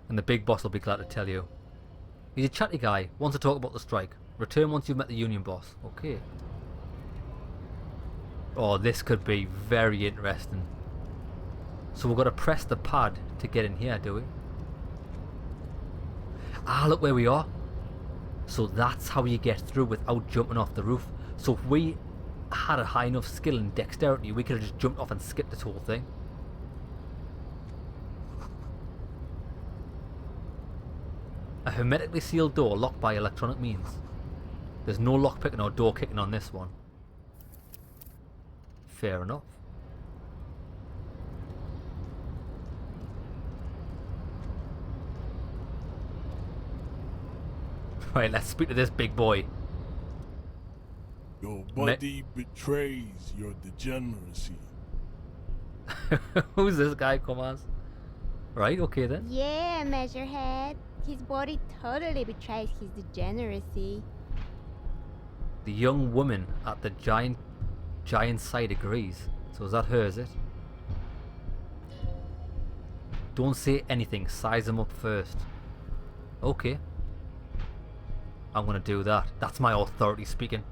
And the big boss will be glad to tell you. He's a chatty guy, wants to talk about the strike. Return once you've met the union boss. Okay. Oh, this could be very interesting. So we've got to press the pad to get in here, do we? Ah, look where we are. So that's how you get through without jumping off the roof. So if we had a high enough skill and dexterity, we could have just jumped off and skipped this whole thing. A hermetically sealed door locked by electronic means. There's no lockpicking or door kicking on this one. Fair enough. Right, let's speak to this big boy. Your body betrays your degeneracy. Who's this guy, Commas? Right, okay then. Yeah, Measurehead. His body totally betrays his degeneracy. The young woman at the giant site agrees. So is that her, is it? Don't say anything, size him up first. Okay. I'm gonna do that. That's my authority speaking.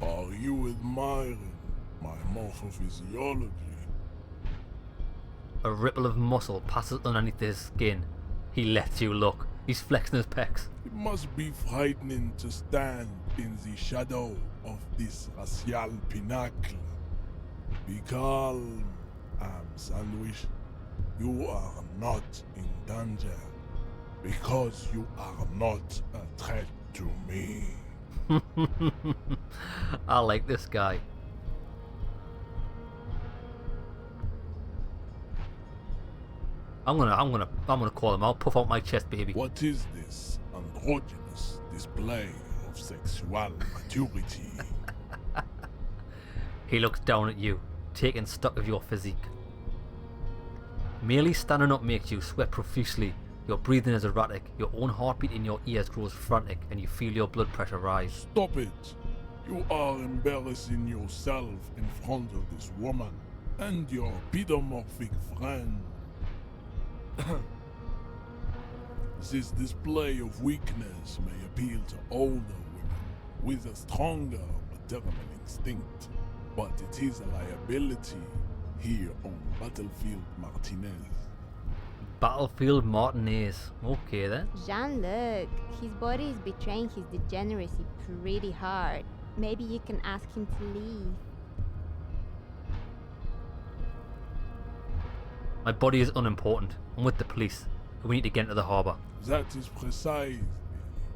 Are you admiring my morphophysiology? A ripple of muscle passes underneath his skin. He lets you look. He's flexing his pecs. It must be frightening to stand in the shadow of this racial pinnacle. Be calm, Sandwich. You are not in danger because you are not a threat to me. I like this guy. I'm gonna call him. I'll puff out my chest, baby. What is this androgynous display of sexual maturity? He looks down at you, taking stock of your physique. Merely standing up makes you sweat profusely. Your breathing is erratic. Your own heartbeat in your ears grows frantic, and you feel your blood pressure rise. Stop it! You are embarrassing yourself in front of this woman and your pedomorphic friend. This display of weakness may appeal to older women with a stronger maternal instinct, but it is a liability here on Battlefield Martinez. Battlefield Martinez. Okay then. Jean-Luc, his body is betraying his degeneracy pretty hard. Maybe you can ask him to leave. My body is unimportant. I'm with the police. We need to get into the harbour. That is precisely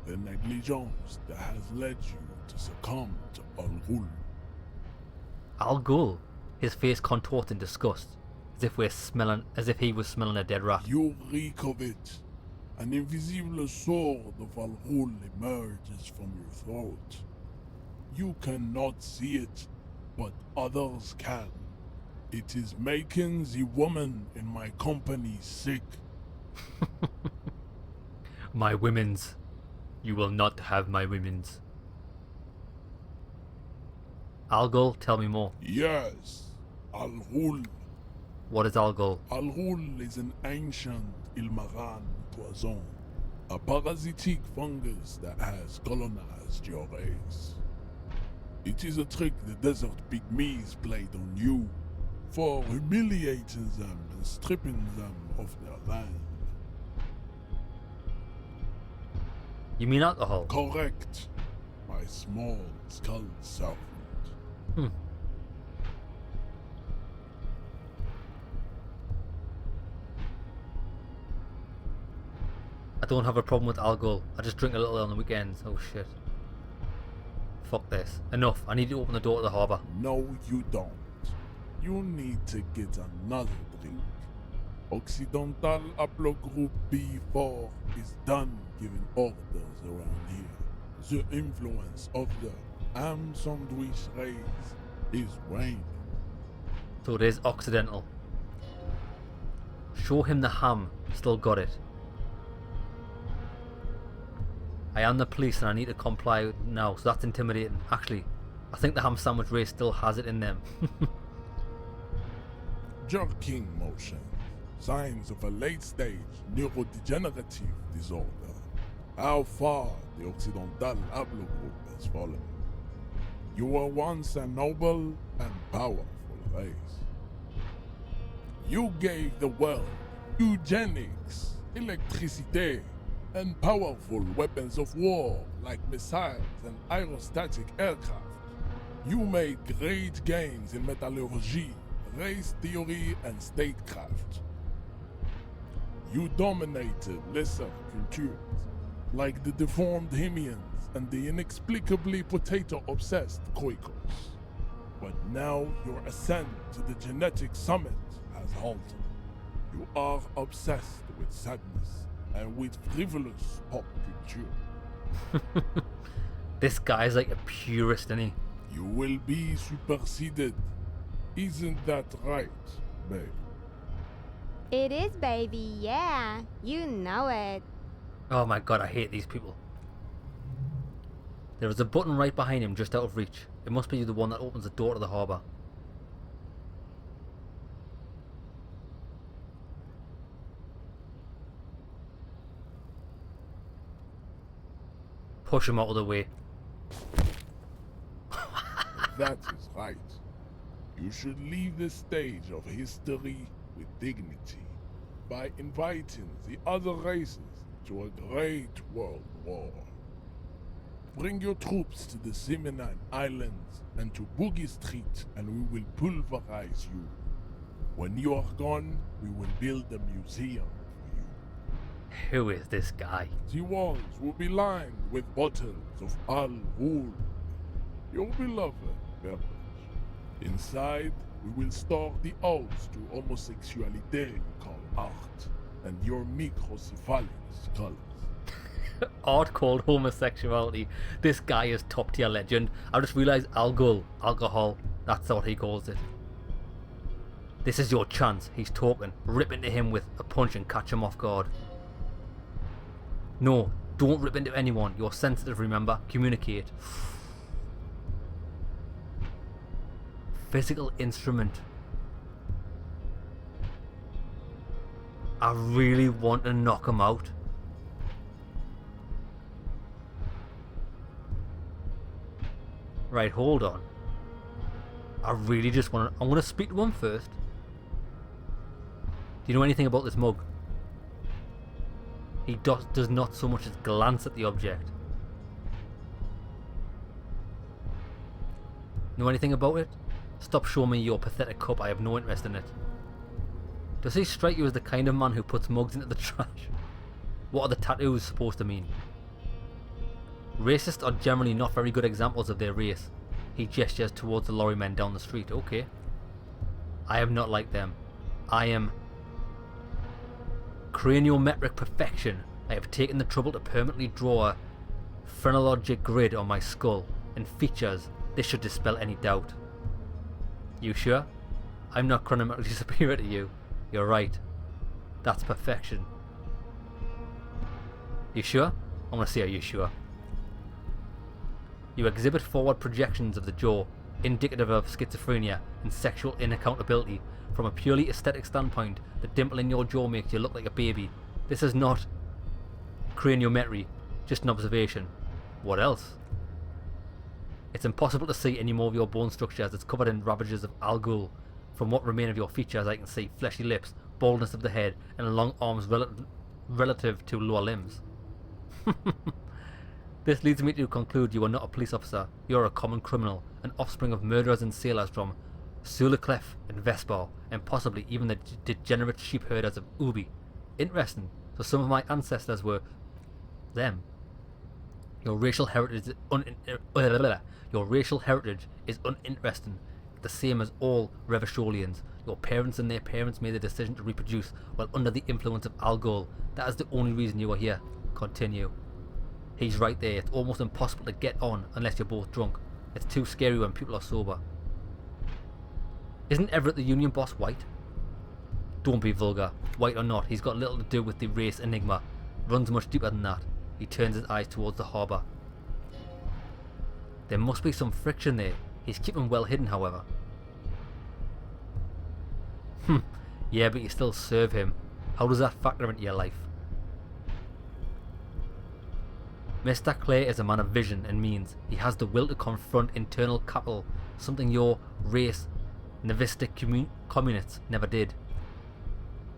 the negligence that has led you to succumb to Al Ghul. Al Ghul, his face contorts in disgust, as if he was smelling a dead rat. You reek of it. An invisible sword of Al Ghul emerges from your throat. You cannot see it, but others can. It is making the woman in my company sick. My women's. You will not have my women's. Al Ghul, tell me more. Yes, Al Ghul. What is Al Ghul? Al Ghul is an ancient Ilmaran poison, a parasitic fungus that has colonized your race. It is a trick the desert pygmies played on you, for humiliating them and stripping them of their land. You mean alcohol? Correct, my small skull servant. I don't have a problem with alcohol. I just drink a little on the weekends. Oh shit. Fuck this. Enough. I need to open the door to the harbour. No, you don't. You need to get another drink. Occidental Haplogroup B4 is done giving orders around here. The influence of the ham sandwich race is waning. So it is Occidental. Show him the ham. Still got it. I am the police and I need to comply now, so that's intimidating. Actually, I think the ham sandwich race still has it in them. Jerking motion. Signs of a late-stage neurodegenerative disorder. How far the Occidental Haplogroup has fallen. You were once a noble and powerful race. You gave the world eugenics, electricity, and powerful weapons of war like missiles and aerostatic aircraft. You made great gains in metallurgy, race theory, and statecraft. You dominated lesser cultures, like the deformed Hemians and the inexplicably potato-obsessed Quakers. But now your ascent to the genetic summit has halted. You are obsessed with sadness and with frivolous pop culture. This guy's like a purist, isn't he? You will be superseded. Isn't that right, babe? It is, baby, yeah. You know it. Oh my god, I hate these people. There is a button right behind him, just out of reach. It must be the one that opens the door to the harbour. Push him out of the way. That is right. You should leave the stage of history with dignity by inviting the other races to a great world war. Bring your troops to the Simenon Islands and to Boogie Street and we will pulverize you. When you are gone, we will build a museum for you. Who is this guy? The walls will be lined with bottles of Al Ghul, your beloved beverage. Inside, we will store the odes to homosexuality called art and your microcephalic skulls. Art called homosexuality. This guy is top tier legend. I just realised alcohol, that's what he calls it. This is your chance. He's talking. Rip into him with a punch and catch him off guard. No, don't rip into anyone. You're sensitive, remember? Communicate. Physical instrument. I really want to knock him out. Right, hold on. I really just want to... I'm going to speak to him first. Do you know anything about this mug? He does not so much as glance at the object. Know anything about it? Stop showing me your pathetic cup. I have no interest in it. Does he strike you as the kind of man who puts mugs into the trash? What are the tattoos supposed to mean? Racists are generally not very good examples of their race. He gestures towards the lorry men down the street. Okay. I am not like them. I am craniometric perfection. I have taken the trouble to permanently draw a phrenologic grid on my skull and features. This should dispel any doubt. You sure? I'm not chronometrically superior to you. You're right. That's perfection. You sure? I want to see, are you sure? You exhibit forward projections of the jaw, indicative of schizophrenia and sexual inaccountability. From a purely aesthetic standpoint, the dimple in your jaw makes you look like a baby. This is not craniometry, just an observation. What else? It's impossible to see any more of your bone structure as it's covered in ravages of Al Ghul. From what remain of your features, I can see fleshy lips, baldness of the head, and long arms relative to lower limbs. This leads me to conclude you are not a police officer. You are a common criminal, an offspring of murderers and sailors from Sulaclef and Vespar, and possibly even the degenerate sheep herders of Ubi. Interesting. So some of my ancestors were them. Your racial heritage is uninteresting, the same as all Revacholians. Your parents and their parents made the decision to reproduce while under the influence of alcohol. That is the only reason you are here. Continue. He's right there. It's almost impossible to get on unless you're both drunk. It's too scary when people are sober. Isn't Everett the union boss white? Don't be vulgar. White or not, he's got little to do with the race enigma. Runs much deeper than that. He turns his eyes towards the harbour. There must be some friction there. He's keeping well hidden, however. Yeah, but you still serve him. How does that factor into your life? Mr. Clay is a man of vision and means. He has the will to confront internal capital, something your race, Navistic communists, never did.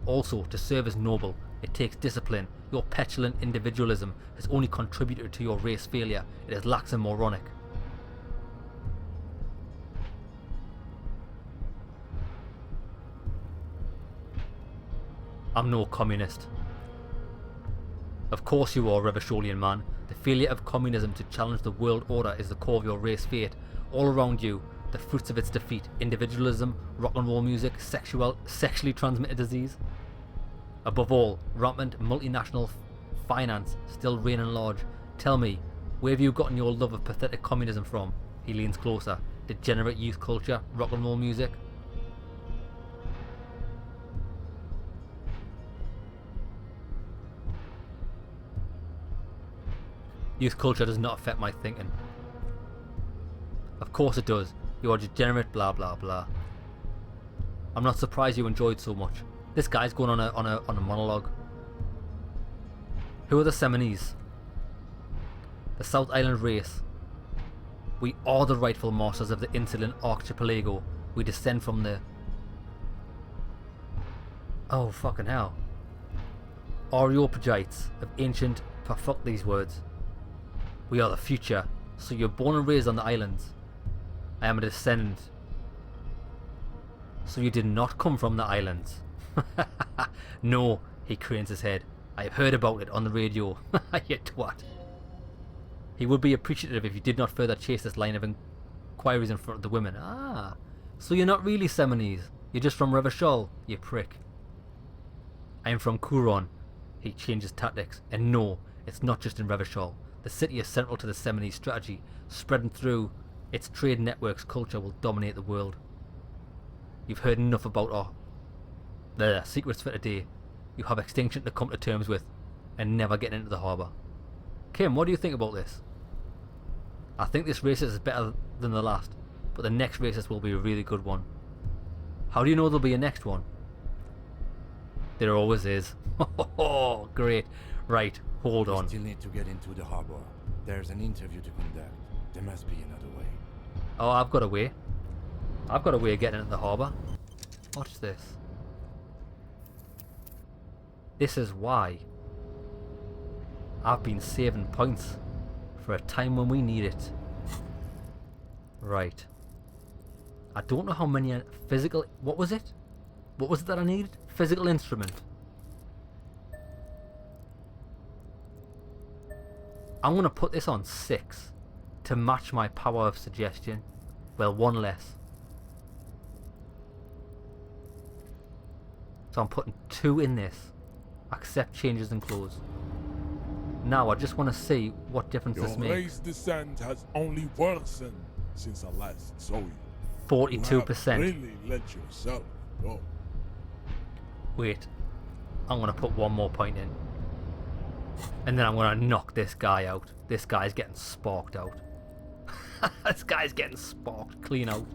Also, to serve is noble. It takes discipline. Your petulant individualism has only contributed to your race failure. It is lax and moronic. I'm no communist. Of course you are, Revacholian man. The failure of communism to challenge the world order is the core of your race fate. All around you, the fruits of its defeat. Individualism, rock and roll music, sexually transmitted disease. Above all, rampant multinational finance still reigning large. Tell me, where have you gotten your love of pathetic communism from? He leans closer. Degenerate youth culture, rock and roll music. Youth culture does not affect my thinking. Of course it does. You are degenerate, blah blah blah. I'm not surprised you enjoyed so much. This guy's going on a monologue. Who are the Seminoles? The South Island race. We are the rightful masters of the insular archipelago. We descend from the... Oh fucking hell. Areopagites of ancient... Fuck these words. We are the future. So you're born and raised on the islands. I am a descendant. So you did not come from the islands. No, he cranes his head. I've heard about it on the radio. You twat. He would be appreciative if you did not further chase this line of inquiries in front of the women. Ah, so you're not really Seminoles. You're just from Revachol, you prick. I am from Curon. He changes tactics. And no, it's not just in Revachol. The city is central to the Seminoles strategy. Spreading through its trade networks, culture will dominate the world. You've heard enough about the secrets for today. You have extinction to come to terms with, and never getting into the harbour. Kim, what do you think about this? I think this racist is better than the last, but the next racist will be a really good one. How do you know there'll be a next one? There always is. Oh, great. Right, hold on. We still need to get into the harbor. There's an interview to conduct. There must be another way. Oh, I've got a way. I've got a way of getting into the harbour. Watch this. This is why I've been saving points for a time when we need it. Right. I don't know how many physical... What was it? What was it that I needed? Physical instrument. I'm going to put this on 6 to match my power of suggestion. Well, 1 less. So I'm putting 2 in this. Accept changes and close. Now I just want to see what difference this makes. Your race descent has only worsened since I last saw you. 42%. Really let yourself go. Wait. I'm going to put 1 more point in. And then I'm going to knock this guy out. This guy's getting sparked out. This guy's getting sparked clean out.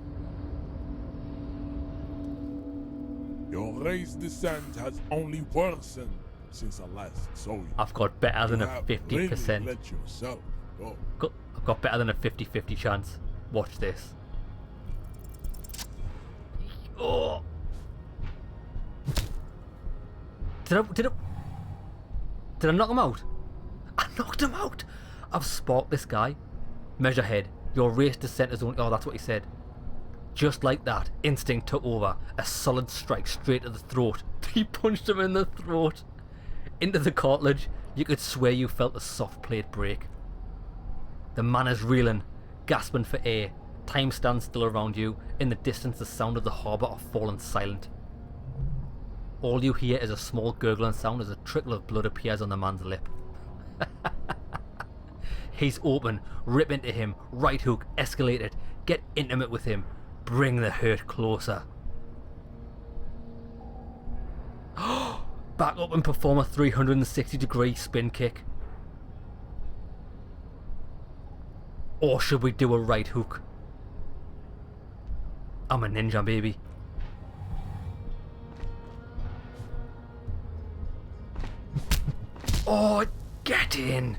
Your race descent has only worsened since I last saw you. I've got better than a 50%. Really let yourself go. I've got better than a 50-50 chance. Watch this. Oh. Did I knock him out? I knocked him out! I've sparked this guy. Measurehead, your race descent is only... Oh, that's what he said. Just like that, instinct took over. A solid strike straight to the throat. He punched him in the throat. Into the cartilage, you could swear you felt the soft plate break. The man is reeling, gasping for air. Time stands still around you. In the distance, the sound of the harbour are fallen silent. All you hear is a small gurgling sound as a trickle of blood appears on the man's lip. He's open. Rip into him. Right hook. Escalate it. Get intimate with him. Bring the hurt closer. Back up and perform a 360-degree spin kick. Or should we do a right hook? I'm a ninja, baby. Oh, get in!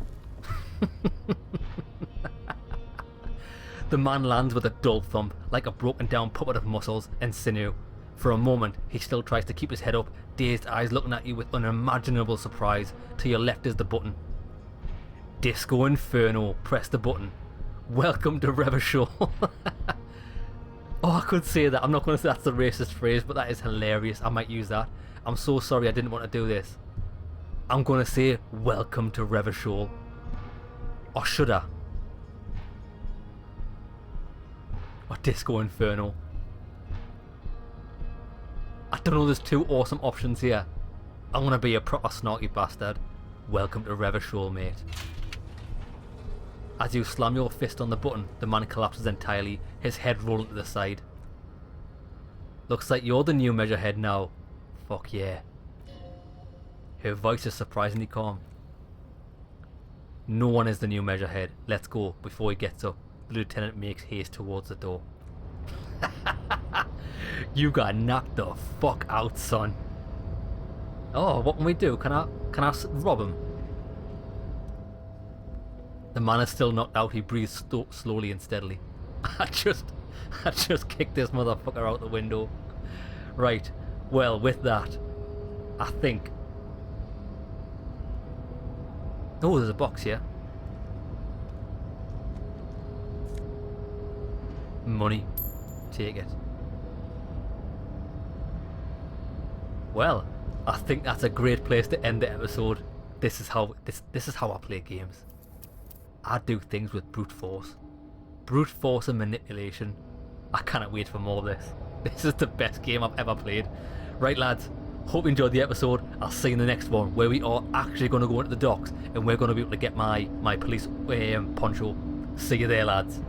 The man lands with a dull thump, like a broken down puppet of muscles and sinew. For a moment, he still tries to keep his head up, dazed eyes looking at you with unimaginable surprise. To your left is the button. Disco Inferno, press the button. Welcome to Revachol. Oh, I could say that. I'm not going to say that's the racist phrase, but that is hilarious. I might use that. I'm so sorry I didn't want to do this. I'm going to say welcome to Revachol. Or should I? Or Disco Inferno. I don't know, there's two awesome options here. I'm going to be a proper snarky bastard. Welcome to Revachol, mate. As you slam your fist on the button, the man collapses entirely, his head rolling to the side. Looks like you're the new Measurehead now. Fuck yeah. Her voice is surprisingly calm. No one is the new Measurehead. Let's go. Before he gets up, the lieutenant makes haste towards the door. You got knocked the fuck out, son. Oh, what can we do? Can I rob him? The man is still knocked out. He breathes slowly and steadily. I just kicked this motherfucker out the window. Right. Well, with that, I think. Oh, there's a box here. Money. Take it. Well, I think that's a great place to end the episode. This is how I play games. I do things with brute force. Brute force and manipulation. I cannot wait for more of this. This is the best game I've ever played. Right, lads, hope you enjoyed the episode. I'll see you in the next one, where we are actually going to go into the docks and we're going to be able to get my police poncho. See you there, lads.